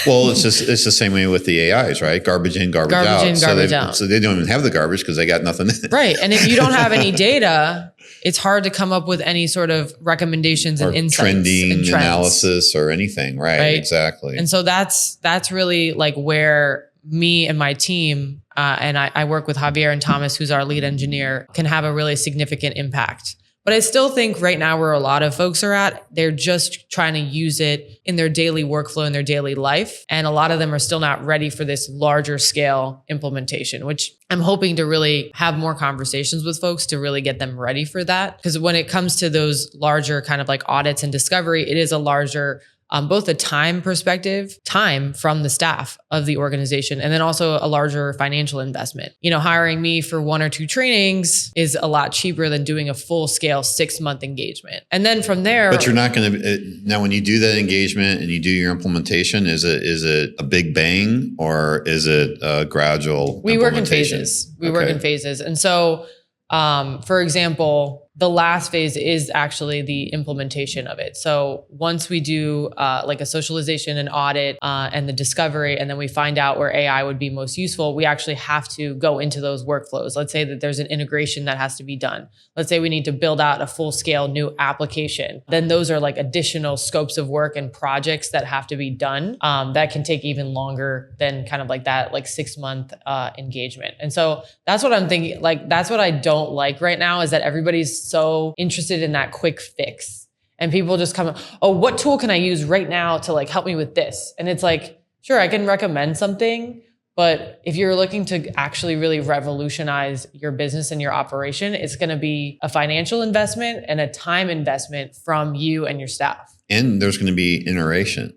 Well, it's the same way with the AIs, right? Garbage in, garbage out. Garbage in, garbage out. So they don't even have the garbage because they got nothing in it. Right. And if you don't have any data, it's hard to come up with any sort of recommendations and insights. Trending and trends. Analysis or anything. Right. Exactly. And so that's really like where me and my team, and I work with Javier and Thomas, who's our lead engineer, can have a really significant impact. But I still think right now where a lot of folks are at, they're just trying to use it in their daily workflow, in their daily life. And a lot of them are still not ready for this larger scale implementation, which I'm hoping to really have more conversations with folks to really get them ready for that. Because when it comes to those larger kind of like audits and discovery, it is a larger both a time perspective, time from the staff of the organization, and then also a larger financial investment. Hiring me for 1 or 2 trainings is a lot cheaper than doing a full scale 6-month engagement. And then from there, but you're not going to, now when you do that engagement and you do your implementation, is it a big bang or is it a gradual we work in implementation? phases. We work in phases. And so, for example, the last phase is actually the implementation of it. So once we do like a socialization and audit and the discovery, and then we find out where AI would be most useful, we actually have to go into those workflows. Let's say that there's an integration that has to be done. Let's say we need to build out a full scale new application. Then those are like additional scopes of work and projects that have to be done that can take even longer than kind of like that, like 6-month engagement. And so that's what I'm thinking. Like, that's what I don't like right now, is that everybody's so interested in that quick fix. And people just come, oh, what tool can I use right now to like help me with this? And it's like, sure, I can recommend something, but if you're looking to actually really revolutionize your business and your operation, it's going to be a financial investment and a time investment from you and your staff. And there's going to be iterations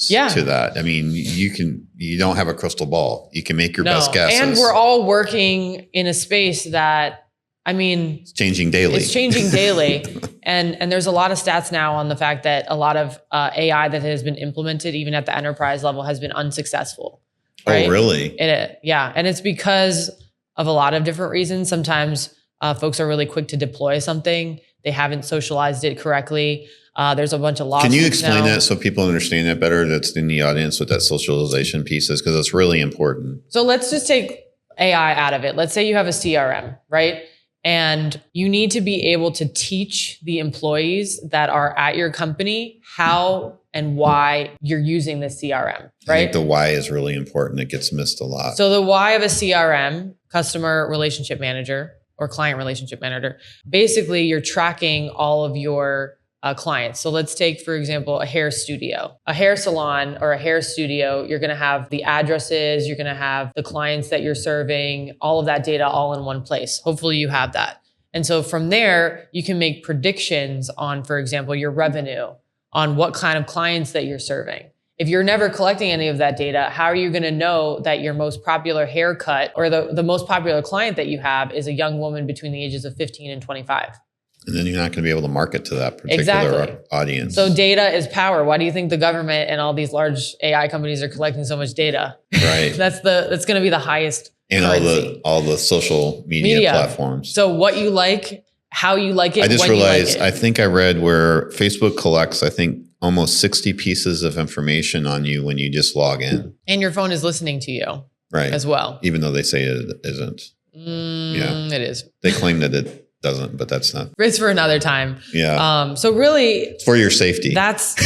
to that. I mean, you don't have a crystal ball. You can make your best guesses. And we're all working in a space that, it's changing daily. It's changing daily. And there's a lot of stats now on the fact that a lot of AI that has been implemented, even at the enterprise level, has been unsuccessful. Right? Oh, really? Yeah. And it's because of a lot of different reasons. Sometimes folks are really quick to deploy something. They haven't socialized it correctly. There's a bunch of lawsuits. Can you explain that so people understand it better, that's in the audience, what that socialization piece is? Because it's really important. So let's just take AI out of it. Let's say you have a CRM, right? And you need to be able to teach the employees that are at your company how and why you're using the CRM, right? I think the why is really important. It gets missed a lot. So the why of a CRM, customer relationship manager or client relationship manager, basically you're tracking all of your clients. So let's take, for example, a hair studio, a hair salon or a hair studio. You're going to have the addresses, you're going to have the clients that you're serving, all of that data all in one place. Hopefully you have that. And so from there, you can make predictions on, for example, your revenue, on what kind of clients that you're serving. If you're never collecting any of that data, how are you going to know that your most popular haircut or the most popular client that you have is a young woman between the ages of 15 and 25? And then you're not going to be able to market to that particular audience. So data is power. Why do you think the government and all these large AI companies are collecting so much data? Right. That's going to be the highest and currency. all the social media platforms. So what you like, how you like it. I just realized, I think I read where Facebook collects, I think, almost 60 pieces of information on you when you just log in. And your phone is listening to you, right, as well. Even though they say it isn't. It is. They claim that it doesn't, but that's not. It's for another time. Yeah. So really, it's for your safety. That's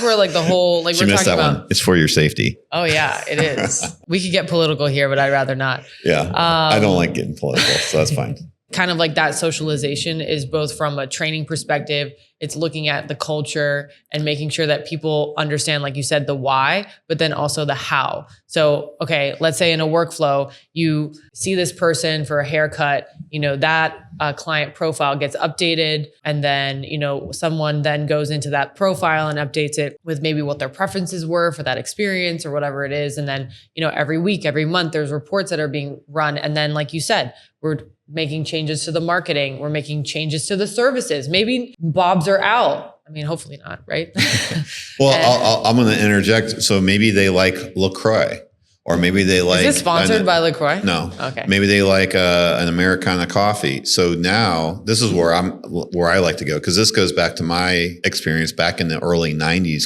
where like the whole she missed that one. It's for your safety. Oh yeah, it is. We could get political here, but I'd rather not. Yeah. I don't like getting political, so that's fine. Kind of like that socialization is both from a training perspective. It's looking at the culture and making sure that people understand, like you said, the why, but then also the how. So, okay, let's say in a workflow, you see this person for a haircut, that client profile gets updated. And then, someone then goes into that profile and updates it with maybe what their preferences were for that experience or whatever it is. And then, every week, every month, there's reports that are being run. And then, like you said, we're making changes to the marketing. We're making changes to the services. Maybe Bob's are out. I mean, hopefully not, right? Well, I'm going to interject. So maybe they like LaCroix, or maybe they like. Is this sponsored by LaCroix? No. Okay. Maybe they like an Americana coffee. So now this is where I like to go, because this goes back to my experience back in the early 90s,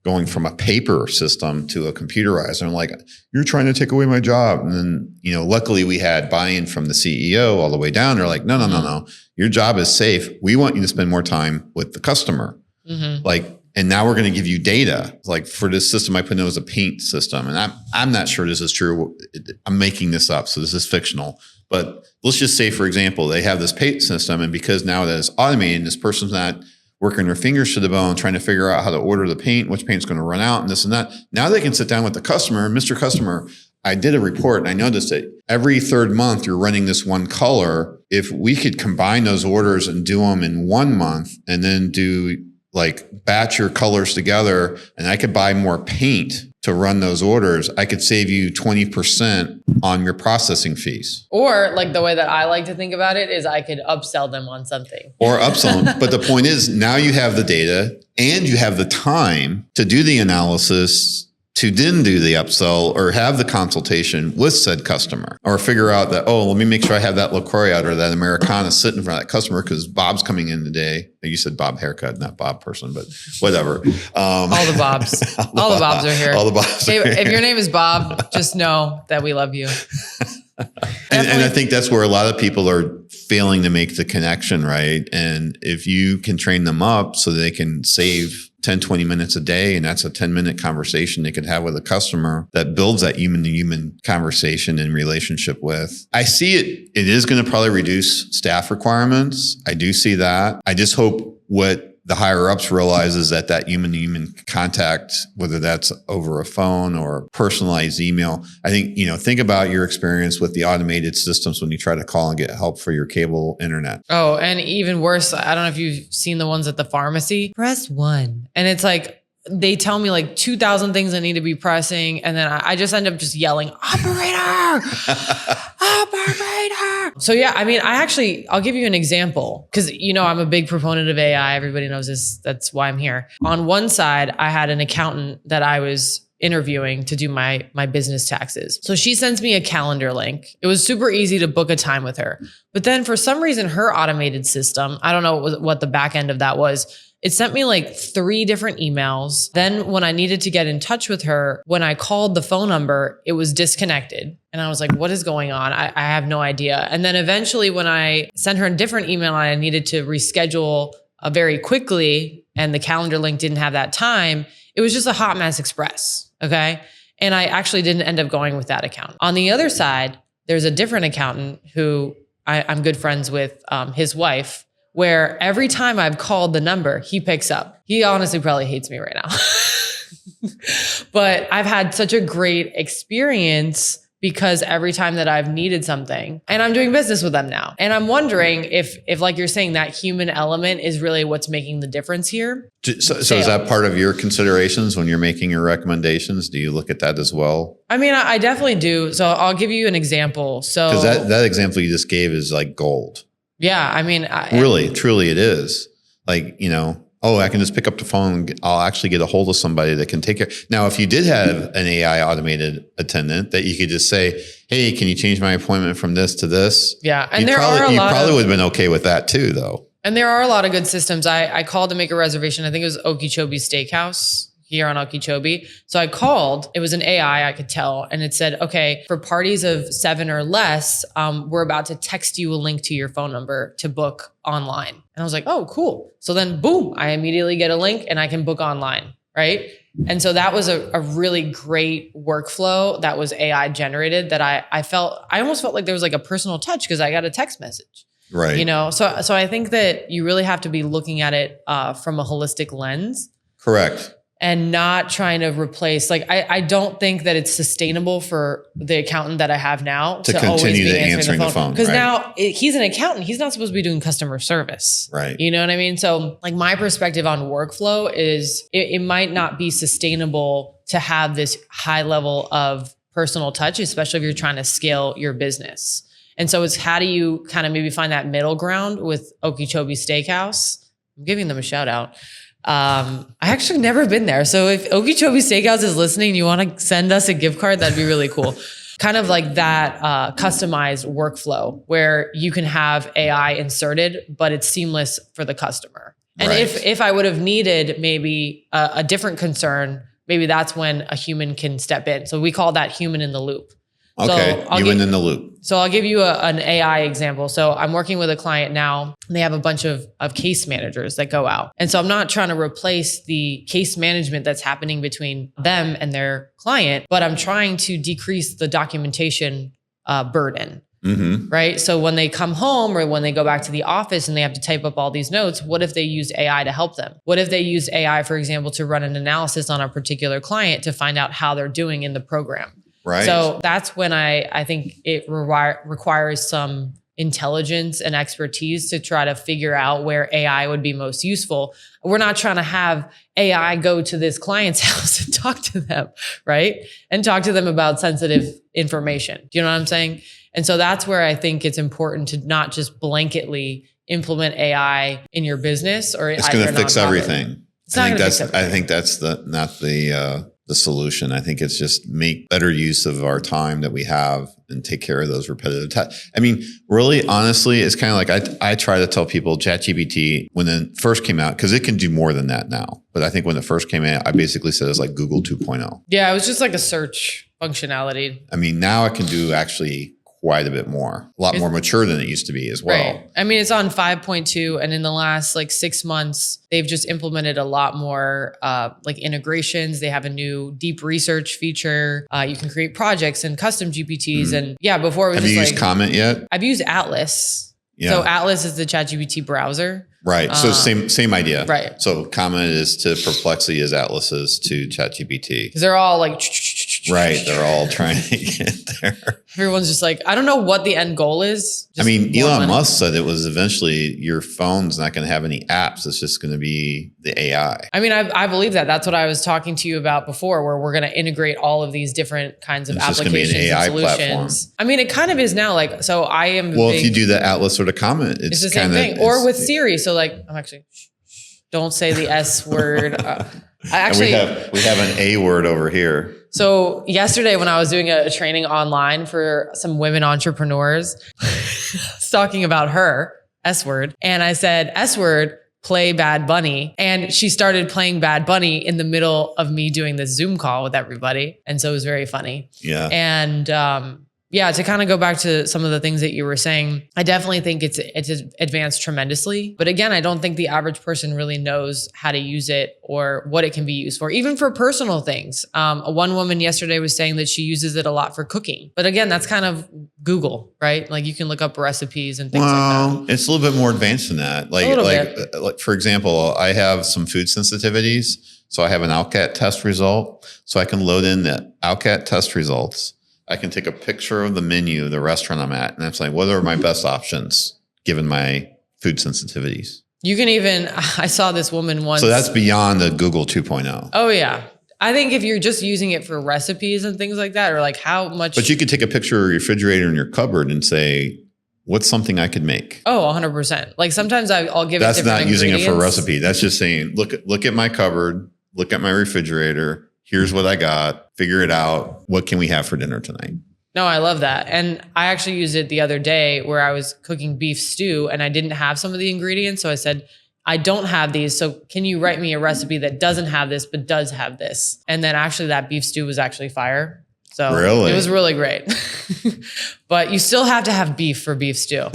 going from a paper system to a computerized. And I'm like, you're trying to take away my job. And then, luckily we had buy-in from the CEO all the way down. They're like, no. Your job is safe. We want you to spend more time with the customer. Mm-hmm. And now we're going to give you data. Like for this system, I put it as a paint system. And I'm not sure this is true. I'm making this up, so this is fictional. But let's just say, for example, they have this paint system. And because now that it's automated, and this person's not working their fingers to the bone, trying to figure out how to order the paint, which paint's going to run out and this and that. Now they can sit down with the customer. Mr. Customer, I did a report and I noticed that every third month you're running this one color. If we could combine those orders and do them in 1 month and then do like batch your colors together and I could buy more paint to run those orders, I could save you 20% on your processing fees. Or like the way that I like to think about it is I could upsell them on something. Or upsell them. But the point is now you have the data and you have the time to do the analysis to then do the upsell or have the consultation with said customer or figure out that, oh, let me make sure I have that LaCroix out or that Americana sitting in front of that customer because Bob's coming in today. You said Bob haircut, not Bob person, but whatever. All the Bobs. all the Bobs are here. All the Bobs If your name is Bob, just know that we love you. And I think that's where a lot of people are failing to make the connection, right? And if you can train them up so they can save 10, 20 minutes a day, and that's a 10-minute conversation they could have with a customer that builds that human-to-human conversation and relationship with. I see it is going to probably reduce staff requirements. I do see that. I just hope what the higher ups realize is that human-to-human contact, whether that's over a phone or personalized email, I think, think about your experience with the automated systems when you try to call and get help for your cable internet. Oh, and even worse, I don't know if you've seen the ones at the pharmacy. Press 1. And it's like, they tell me like 2,000 things I need to be pressing. And then I just end up just yelling, operator, operator. So yeah, I mean, I'll give you an example because, I'm a big proponent of AI. Everybody knows this. That's why I'm here. On one side, I had an accountant that I was interviewing to do my business taxes. So she sends me a calendar link. It was super easy to book a time with her. But then for some reason, her automated system, I don't know what the back end of that was. It sent me like 3 different emails. Then when I needed to get in touch with her, when I called the phone number, it was disconnected. And I was like, what is going on? I have no idea. And then eventually when I sent her a different email and I needed to reschedule very quickly and the calendar link didn't have that time, it was just a hot mess express. Okay. And I actually didn't end up going with that account. On the other side, there's a different accountant who I'm good friends with, his wife, where every time I've called the number, he picks up. He honestly probably hates me right now. But I've had such a great experience because every time that I've needed something, and I'm doing business with them now. And I'm wondering if like you're saying, that human element is really what's making the difference here. So is that part of your considerations when you're making your recommendations? Do you look at that as well? I mean, I definitely do. So I'll give you an example. So because that example you just gave is like gold. Yeah, I mean, really, truly it is. Like, I can just pick up the phone. I'll actually get a hold of somebody that can take care. Now, if you did have an AI automated attendant that you could just say, hey, can you change my appointment from this to this? Yeah. And you probably would have been okay with that too, though. And there are a lot of good systems. I called to make a reservation. I think it was Okeechobee Steakhouse here on Okeechobee. So I called, it was an AI, I could tell. And it said, okay, for parties of 7 or less, we're about to text you a link to your phone number to book online. And I was like, oh, cool. So then boom, I immediately get a link and I can book online, right? And so that was a really great workflow that was AI generated that I almost felt like there was like a personal touch because I got a text message. Right. So I think that you really have to be looking at it from a holistic lens. Correct. And not trying to replace, like, I don't think that it's sustainable for the accountant that I have now to continue to answering the phone. Because now he's an accountant. He's not supposed to be doing customer service. Right. You know what I mean? So like my perspective on workflow is it might not be sustainable to have this high level of personal touch, especially if you're trying to scale your business. And so it's how do you kind of maybe find that middle ground with Okeechobee Steakhouse? I'm giving them a shout out. I actually never been there. So if Okeechobee Steakhouse is listening, you want to send us a gift card, that'd be really cool. Kind of like that customized workflow where you can have AI inserted, but it's seamless for the customer. And right. if I would have needed maybe a different concern, maybe that's when a human can step in. So we call that human in the loop. Okay, human in the loop. So I'll give you an AI example. So I'm working with a client now, and they have a bunch of case managers that go out. And so I'm not trying to replace the case management that's happening between them and their client, but I'm trying to decrease the documentation burden. Mm-hmm. Right. So when they come home or when they go back to the office and they have to type up all these notes, what if they used AI to help them? What if they used AI, for example, to run an analysis on a particular client to find out how they're doing in the program? Right. So that's when I think it requires some intelligence and expertise to try to figure out where AI would be most useful. We're not trying to have AI go to this client's house and talk to them, right? And talk to them about sensitive information. Do you know what I'm saying? And so that's where I think it's important to not just blanketly implement AI in your business or it's going to fix everything. It's not going to fix everything. I think that's not the solution. I think it's just make better use of our time that we have and take care of those repetitive tasks. I mean, really, honestly, it's kind of like I try to tell people ChatGPT when it first came out, because it can do more than that now. But I think when it first came out, I basically said it's like Google 2.0. Yeah, it was just like a search functionality. I mean, now it can do actually quite a bit more, a lot more mature than it used to be as well. Right. I mean, it's on 5.2, and in the last like 6 months, they've just implemented a lot more like integrations. They have a new deep research feature. You can create projects and custom GPTs. And yeah, before it was have you just used Comment yet? I've used Atlas. Yeah. So Atlas is the ChatGPT browser. Right. So same idea. Right. So Comment is to Perplexity as Atlas is to ChatGPT. Because they're all like, right. They're all trying to get there. Everyone's just like, I don't know what the end goal is. I mean, Elon Musk said it was eventually your phone's not going to have any apps. It's just going to be the AI. I mean, I believe that. That's what I was talking to you about before, where we're going to integrate all of these different kinds of applications and AI solutions. Platform. I mean, it kind of is now. Like, so I am. Well, if you do the Atlas or the Comment, it's the same thing. Or with Siri. So like, I'm actually, don't say the S word. I actually, we have an A word over here. So yesterday when I was doing a training online for some women entrepreneurs, I was talking about her, S word. And I said, S word, play Bad Bunny. And she started playing Bad Bunny in the middle of me doing this Zoom call with everybody. And so it was very funny. Yeah. And, yeah, to kind of go back to some of the things that you were saying, I definitely think it's advanced tremendously. But again, I don't think the average person really knows how to use it or what it can be used for, even for personal things. One woman yesterday was saying that she uses it a lot for cooking. But again, that's kind of Google, right? Like you can look up recipes and things like that. It's a little bit more advanced than that. Like for example, I have some food sensitivities. So I have an ALCAT test result. So I can load in the ALCAT test results. I can take a picture of the menu of the restaurant I'm at, and I'm saying, what are my best options given my food sensitivities? You can even, I saw this woman once. So that's beyond the Google 2.0. Oh, yeah. I think if you're just using it for recipes and things like that, or like how much. But you could take a picture of your refrigerator in your cupboard and say, what's something I could make? Oh, 100%. Like sometimes I'll give That's it different not using it for a ingredients. recipe. That's just saying, look at my cupboard, look at my refrigerator. Here's what I got. Figure it out. What can we have for dinner tonight? No, I love that. And I actually used it the other day where I was cooking beef stew and I didn't have some of the ingredients. So I said, I don't have these. So can you write me a recipe that doesn't have this, but does have this? And then actually that beef stew was actually fire. So really? It was really great. But you still have to have beef for beef stew.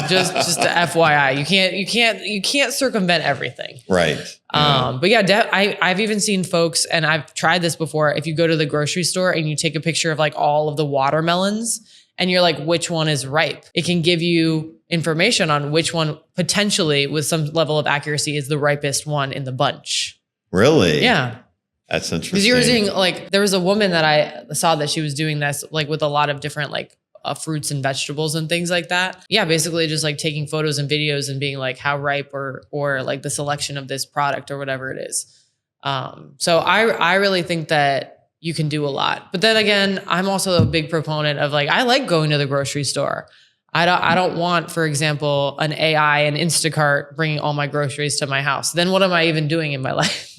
just a FYI, you can't circumvent everything. Right. But yeah, I've even seen folks, and I've tried this before. If you go to the grocery store and you take a picture of like all of the watermelons and you're like, which one is ripe? It can give you information on which one potentially with some level of accuracy is the ripest one in the bunch. Really? Yeah. That's interesting. Because you were seeing like, there was a woman that I saw that she was doing this like with a lot of different like fruits and vegetables and things like that. Yeah, basically just like taking photos and videos and being like how ripe or like the selection of this product or whatever it is. So I really think that you can do a lot. But then again, I'm also a big proponent of like, I like going to the grocery store. I don't want, for example, an AI and Instacart bringing all my groceries to my house. Then what am I even doing in my life?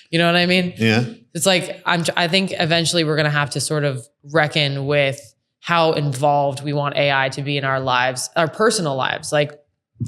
You know what I mean? Yeah. It's like, I think eventually we're going to have to sort of reckon with how involved we want AI to be in our lives, our personal lives. Like,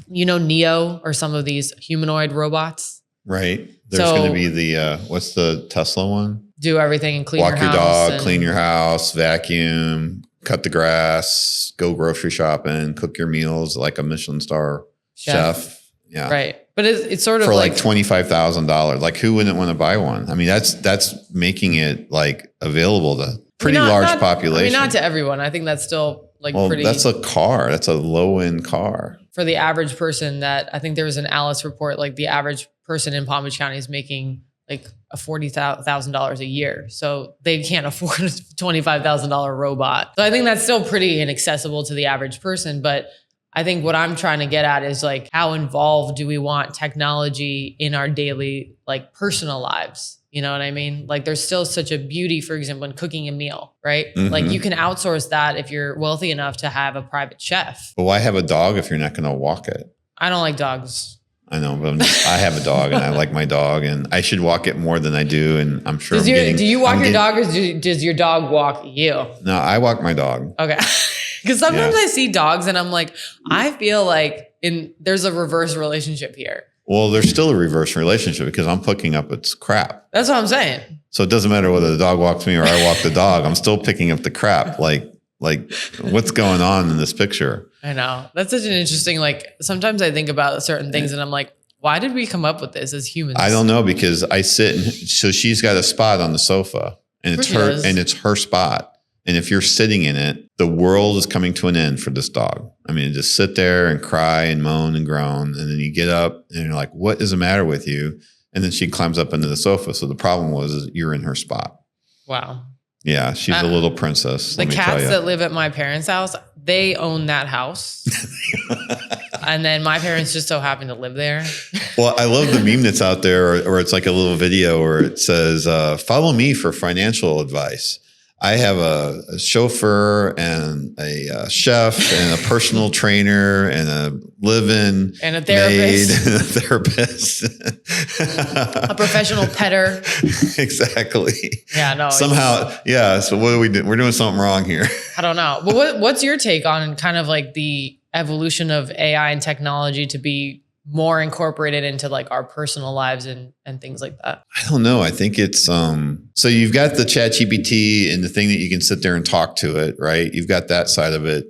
you know, Neo or some of these humanoid robots. Right. There's going to be the, what's the Tesla one? Do everything and clean Walk your house. Walk your dog, clean your house, vacuum, cut the grass, go grocery shopping, cook your meals like a Michelin star chef. Yeah. Right. But it's sort of for like $25,000. Like who wouldn't want to buy one? I mean, that's making it like available to pretty large population. I mean, not to everyone. I think that's still like pretty. That's a car. That's a low end car. For the average person that I think there was an Alice report, like the average person in Palm Beach County is making like a $40,000 a year. So they can't afford a $25,000 robot. So I think that's still pretty inaccessible to the average person. But I think what I'm trying to get at is like, how involved do we want technology in our daily, like personal lives? You know what I mean? Like there's still such a beauty, for example, in cooking a meal, right? Like you can outsource that if you're wealthy enough to have a private chef. But why have a dog if you're not going to walk it? I don't like dogs. I know, but I have a dog and I like my dog and I should walk it more than I do. And I'm sure do you walk your dog or does your dog walk you? No, I walk my dog. Okay. Because sometimes I see dogs and I'm like, I feel like there's a reverse relationship here. Well, there's still a reverse relationship because I'm picking up its crap. That's what I'm saying. So it doesn't matter whether the dog walks me or I walk the dog. I'm still picking up the crap. Like what's going on in this picture? I know. That's such an interesting, like, sometimes I think about certain things and I'm like, why did we come up with this as humans? I don't know because I sit so she's got a spot on the sofa and it's her spot. And if you're sitting in it, the world is coming to an end for this dog. I mean, just sit there and cry and moan and groan. And then you get up and you're like, what is the matter with you? And then she climbs up into the sofa. So the problem was you're in her spot. Wow. Yeah, she's a little princess. The cats that live at my parents' house, they own that house. And then my parents just so happen to live there. Well, I love the meme that's out there, or it's like a little video where it says, follow me for financial advice. I have a chauffeur and a chef and a personal trainer and a live-in and a therapist, maid and a therapist, a professional petter. Exactly. Yeah, no. Somehow, yeah. So what are we doing? We're doing something wrong here. I don't know. But what's your take on kind of like the evolution of AI and technology to be more incorporated into like our personal lives and things like that? I don't know. I think it's, so you've got the ChatGPT and the thing that you can sit there and talk to it, right? You've got that side of it.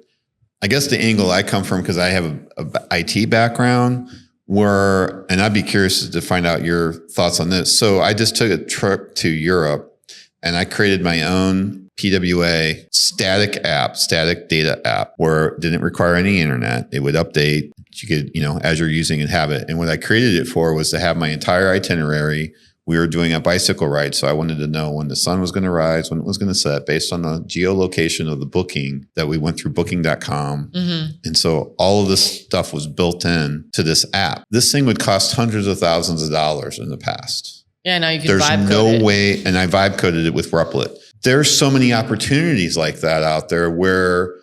I guess the angle I come from, because I have a IT background and I'd be curious to find out your thoughts on this. So I just took a trip to Europe and I created my own PWA static data app where it didn't require any internet. It would update. You could, as you're using it, have it. And what I created it for was to have my entire itinerary. We were doing a bicycle ride. So I wanted to know when the sun was going to rise, when it was going to set based on the geolocation of the booking that we went through booking.com. Mm-hmm. And so all of this stuff was built in to this app. This thing would cost hundreds of thousands of dollars in the past. Yeah, now you can There's vibe no code it. way. And I vibe coded it with Replit. There's so many opportunities like that out there where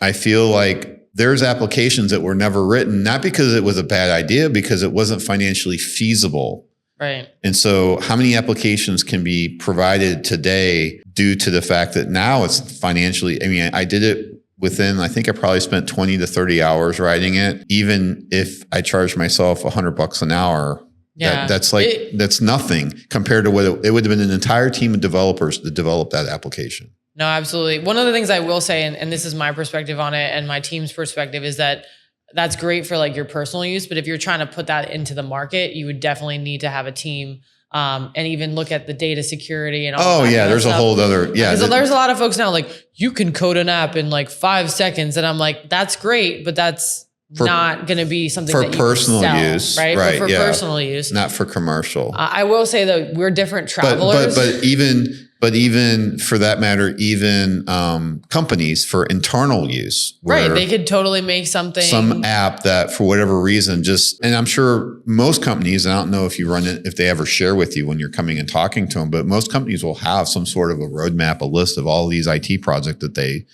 I feel like there's applications that were never written, not because it was a bad idea, because it wasn't financially feasible. Right. And so how many applications can be provided today due to the fact that now it's financially, I did it within, I think I probably spent 20 to 30 hours writing it. Even if I charged myself $100 an hour, yeah, that's nothing compared to what it would have been an entire team of developers to develop that application. No, absolutely. One of the things I will say, and this is my perspective on it and my team's perspective, is that that's great for like your personal use. But if you're trying to put that into the market, you would definitely need to have a team and even look at the data security and all that. Oh, yeah. There's a whole other. Yeah. There's a lot of folks now like, you can code an app in like 5 seconds. And I'm like, that's great, but that's not going to be something for that you personal can sell, use, right? For personal use, not for commercial. I will say that we're different travelers, but even for that matter, even companies for internal use, right? They could totally make some app that for whatever reason and I'm sure most companies, and I don't know if you run it, if they ever share with you when you're coming and talking to them, but most companies will have some sort of a roadmap, a list of all these IT projects that they,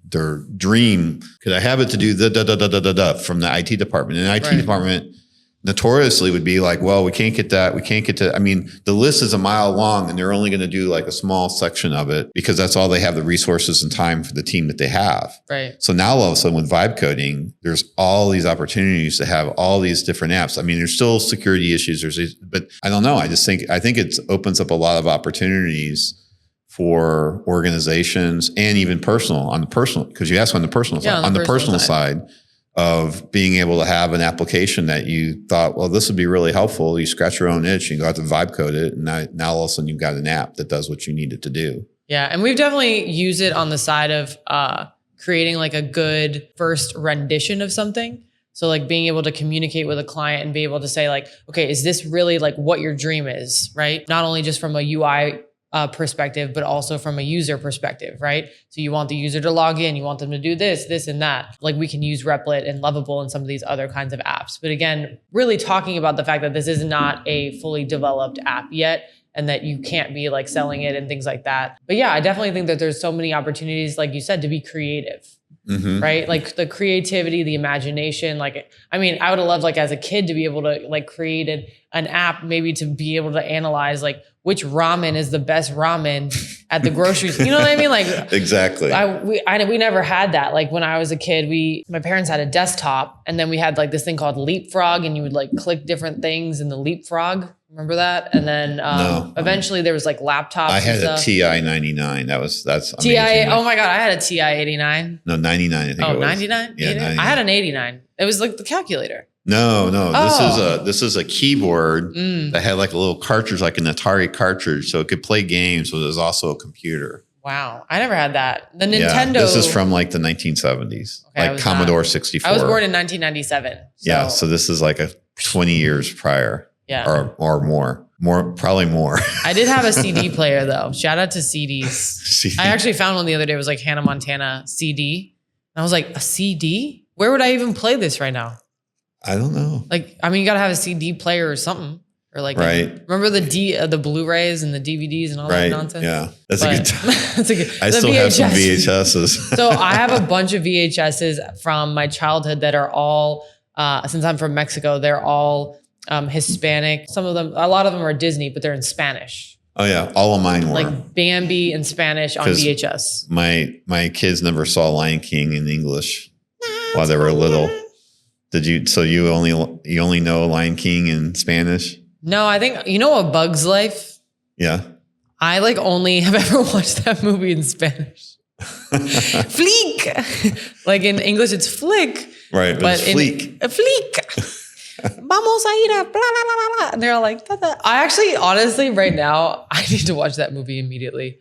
their dream. Could I have it to do from the IT department? And the IT department notoriously would be like, well, we can't get that. We can't get to, the list is a mile long and they're only going to do like a small section of it because that's all they have the resources and time for the team that they have. Right. So now all of a sudden with vibe coding, there's all these opportunities to have all these different apps. There's still security issues, but I don't know. I think it opens up a lot of opportunities for organizations and even because you asked on the personal side, on the personal side of being able to have an application that you thought, well, this would be really helpful. You scratch your own itch, you go out to vibe code it. And now all of a sudden you've got an app that does what you need it to do. Yeah. And we've definitely used it on the side of creating like a good first rendition of something. So like being able to communicate with a client and be able to say like, okay, is this really like what your dream is, right? Not only just from a UI perspective, but also from a user perspective, right? So you want the user to log in, you want them to do this and that. Like we can use Replit and Lovable and some of these other kinds of apps. But again, really talking about the fact that this is not a fully developed app yet, and that you can't be like selling it and things like that. But yeah, I definitely think that there's so many opportunities, like you said, to be creative. Right? Like the creativity, the imagination. Like, I mean, I would have loved like as a kid to be able to like create an app, maybe to be able to analyze like which ramen is the best ramen at the grocery store. You know what I mean? Like exactly. We never had that. Like when I was a kid, my parents had a desktop and then we had like this thing called Leapfrog and you would like click different things in the Leapfrog. Remember that? And then eventually there was like laptops. I had a TI 99. That's TI. amazing. Oh my God. I had a TI 89. No, 99. I think it was. 99? Yeah, 99. I had an 89. It was like the calculator. No. This is a keyboard that had like a little cartridge, like an Atari cartridge, so it could play games. But it was also a computer. Wow, I never had that. The Nintendo. Yeah, this is from like the 1970s, like Commodore 64. I was born in 1997. So this is like 20 years prior. Yeah, or more, probably more. I did have a CD player though. Shout out to CDs. I actually found one the other day. It was like Hannah Montana CD. And I was like, a CD? Where would I even play this right now? I don't know. Like, I mean, you got to have a CD player or something. Or like, right. Remember the Blu-rays and the DVDs and all that nonsense? Yeah. That's a good time. That's a good, I still have some VHSs. So I have a bunch of VHSs from my childhood that are all, since I'm from Mexico, they're all Hispanic. A lot of them are Disney, but they're in Spanish. Oh yeah. All of mine were. Like Bambi in Spanish on VHS. My kids never saw Lion King in English while they were little. Did you? So you only know Lion King in Spanish? No, I think, you know A Bug's Life? Yeah. I like only have ever watched that movie in Spanish. Fleek. Like in English, it's flick. Right, but it's fleek. Fleek. Vamos a ir a blah, blah, blah, blah. And they're all like, da, da. I actually, honestly, right now, I need to watch that movie immediately.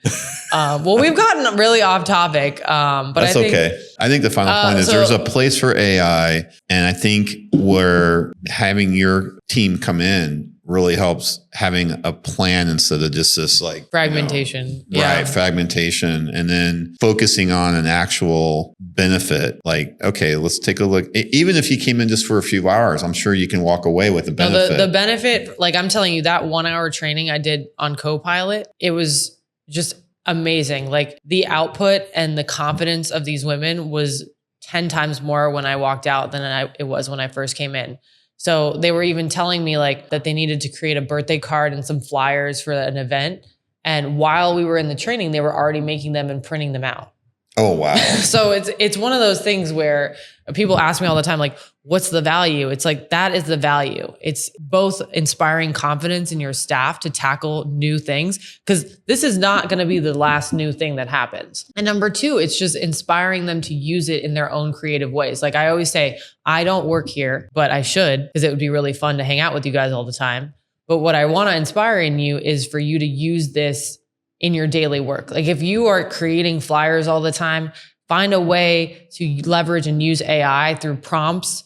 Well, we've gotten really off topic. But that's okay. I think the final point is there's a place for AI. And I think where having your team come in really helps having a plan instead of just this like fragmentation. Right. Fragmentation. And then focusing on an actual benefit. Like, okay, let's take a look. Even if you came in just for a few hours, I'm sure you can walk away with a benefit. No, the benefit, like I'm telling you, that 1 hour training I did on Copilot, it was just amazing. Like the output and the confidence of these women was 10 times more when I walked out than it was when I first came in. So they were even telling me like that they needed to create a birthday card and some flyers for an event. And while we were in the training, they were already making them and printing them out. Oh, wow. So it's one of those things where people ask me all the time, like, what's the value? It's like, that is the value. It's both inspiring confidence in your staff to tackle new things, because this is not going to be the last new thing that happens. And number two, it's just inspiring them to use it in their own creative ways. Like I always say, I don't work here, but I should, because it would be really fun to hang out with you guys all the time. But what I want to inspire in you is for you to use this in your daily work. Like if you are creating flyers all the time, find a way to leverage and use AI through prompts,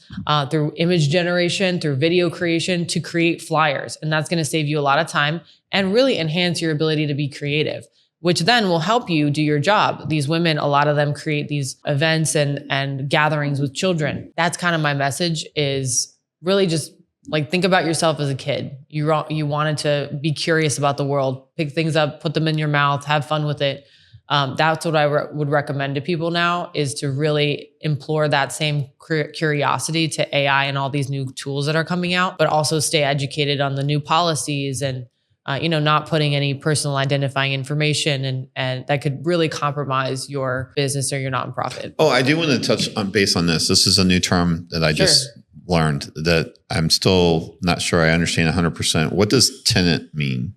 through image generation, through video creation to create flyers. And that's going to save you a lot of time and really enhance your ability to be creative, which then will help you do your job. These women, a lot of them create these events and gatherings with children. That's kind of my message, is really just like, think about yourself as a kid. You wanted to be curious about the world, pick things up, put them in your mouth, have fun with it. That's what I would recommend to people now, is to really implore that same curiosity to AI and all these new tools that are coming out, but also stay educated on the new policies and, not putting any personal identifying information and that could really compromise your business or your nonprofit. Oh, I do want to touch on base on this. This is a new term that I just learned that I'm still not sure I understand 100%. What does tenant mean?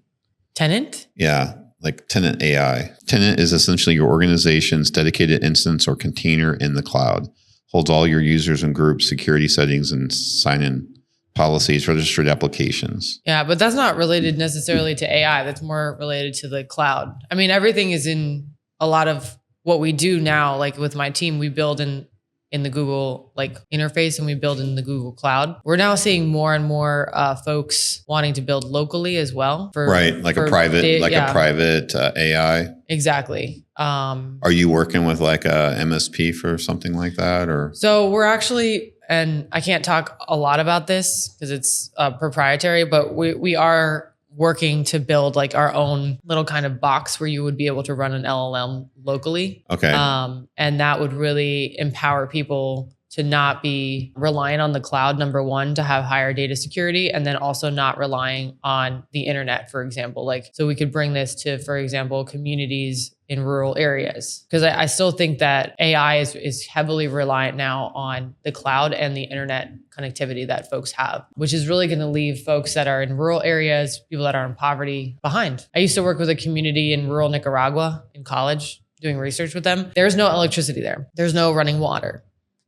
Tenant? Yeah. Like tenant AI. Tenant is essentially your organization's dedicated instance or container in the cloud. Holds all your users and groups, security settings, and sign-in policies, registered applications. Yeah, but that's not related necessarily to AI. That's more related to the cloud. I mean, everything is in a lot of what we do now. Like with my team, we build in in the Google like interface and we build in the Google Cloud. We're now seeing more and more folks wanting to build locally as well. Like a private AI. Exactly. Are you working with like a MSP for something like that, or? So we're actually, and I can't talk a lot about this because it's proprietary, but we are working to build like our own little kind of box where you would be able to run an LLM locally. Okay. And that would really empower people to not be reliant on the cloud, number one, to have higher data security, and then also not relying on the internet, for example. Like, so we could bring this to, for example, communities in rural areas. Because I still think that AI is heavily reliant now on the cloud and the internet connectivity that folks have, which is really going to leave folks that are in rural areas, people that are in poverty behind. I used to work with a community in rural Nicaragua in college, doing research with them. There's no electricity there. There's no running water.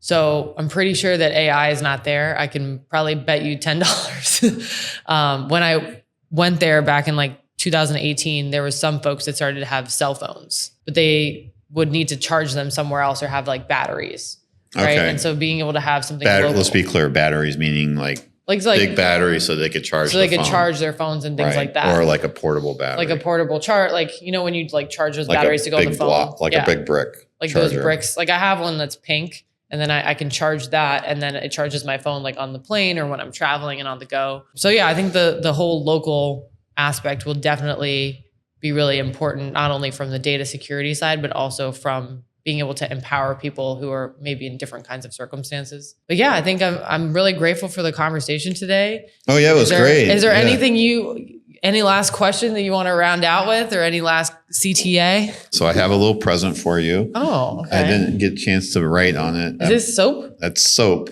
So I'm pretty sure that AI is not there. I can probably bet you $10. When I went there back in like 2018, there was some folks that started to have cell phones, but they would need to charge them somewhere else or have like batteries. Right. Okay. And so being able to have something local. Let's be clear, batteries meaning like big batteries so they could charge charge their phones and things like that. Or like a portable battery. Like a portable charge, like, you know, when you like charge those batteries to go on the phone. A big brick. Like charger. those bricks. Like I have one that's pink. And then I can charge that, and then it charges my phone like on the plane or when I'm traveling and on the go. So yeah, I think the whole local aspect will definitely be really important, not only from the data security side, but also from being able to empower people who are maybe in different kinds of circumstances. But yeah, I think I'm really grateful for the conversation today. Oh yeah, it was great. Is there anything any last question that you want to round out with, or any last CTA? So I have a little present for you. Oh, okay. I didn't get a chance to write on it. Is this soap? That's soap.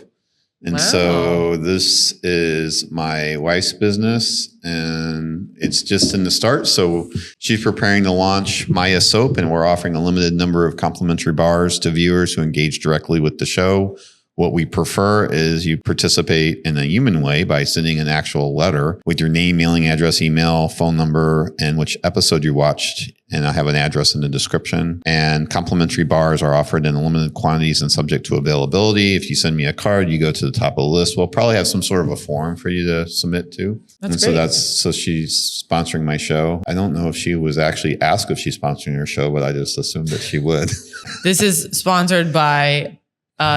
And so this is my wife's business, and it's just in the start. So she's preparing to launch Maya Soap, and we're offering a limited number of complimentary bars to viewers who engage directly with the show. What we prefer is you participate in a human way by sending an actual letter with your name, mailing address, email, phone number, and which episode you watched. And I have an address in the description. And complimentary bars are offered in limited quantities and subject to availability. If you send me a card, you go to the top of the list. We'll probably have some sort of a form for you to submit to. That's great. So she's sponsoring my show. I don't know if she was actually asked if she's sponsoring her show, but I just assumed that she would. This is sponsored by...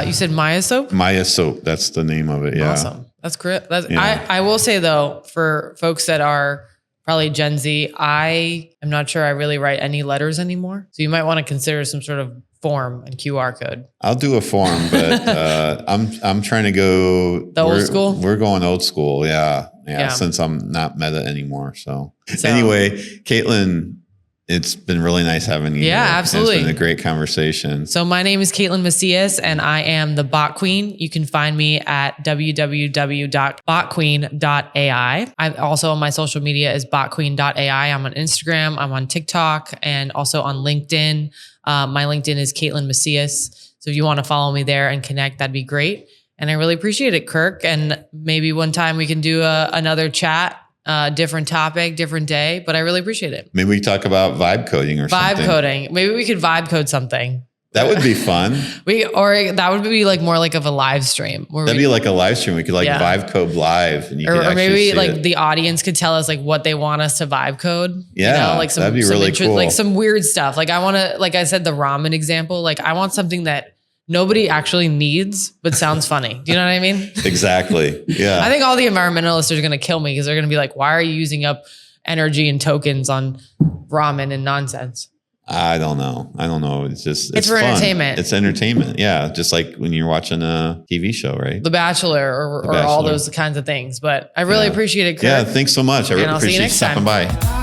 you said Maya Soap? Maya Soap. That's the name of it. Yeah. Awesome. That's great. I will say though, for folks that are probably Gen Z, I am not sure I really write any letters anymore. So you might want to consider some sort of form and QR code. I'll do a form, but I'm trying to go old school. We're going old school. Yeah. Since I'm not meta anymore. So anyway, Caitlen, it's been really nice having you. Yeah, absolutely. It's been a great conversation. So my name is Caitlen Macias, and I am the Bot Queen. You can find me at www.botqueen.ai. I'm also on my social media is botqueen.ai. I'm on Instagram, I'm on TikTok, and also on LinkedIn. My LinkedIn is Caitlen Macias. So if you want to follow me there and connect, that'd be great. And I really appreciate it, Kirk. And maybe one time we can do another chat. Different topic, different day, but I really appreciate it. Maybe we talk about vibe coding or something. Vibe coding. Maybe we could vibe code something. That would be fun. That would be like more like of a live stream. That'd be like a live stream. We could vibe code live, and you could actually maybe see like it. The audience could tell us like what they want us to vibe code. Yeah, like that'd be really cool. Like some weird stuff. Like I want to, like I said, the ramen example. Like I want something that nobody actually needs, but sounds funny. Do you know what I mean? Exactly. Yeah. I think all the environmentalists are going to kill me because they're going to be like, why are you using up energy and tokens on ramen and nonsense? I don't know. It's just, it's for fun. entertainment. It's entertainment. Yeah. Just like when you're watching a TV show, right? The Bachelor or all those kinds of things. But I really appreciate it, Kirk. Yeah. Thanks so much. I really appreciate you stopping by.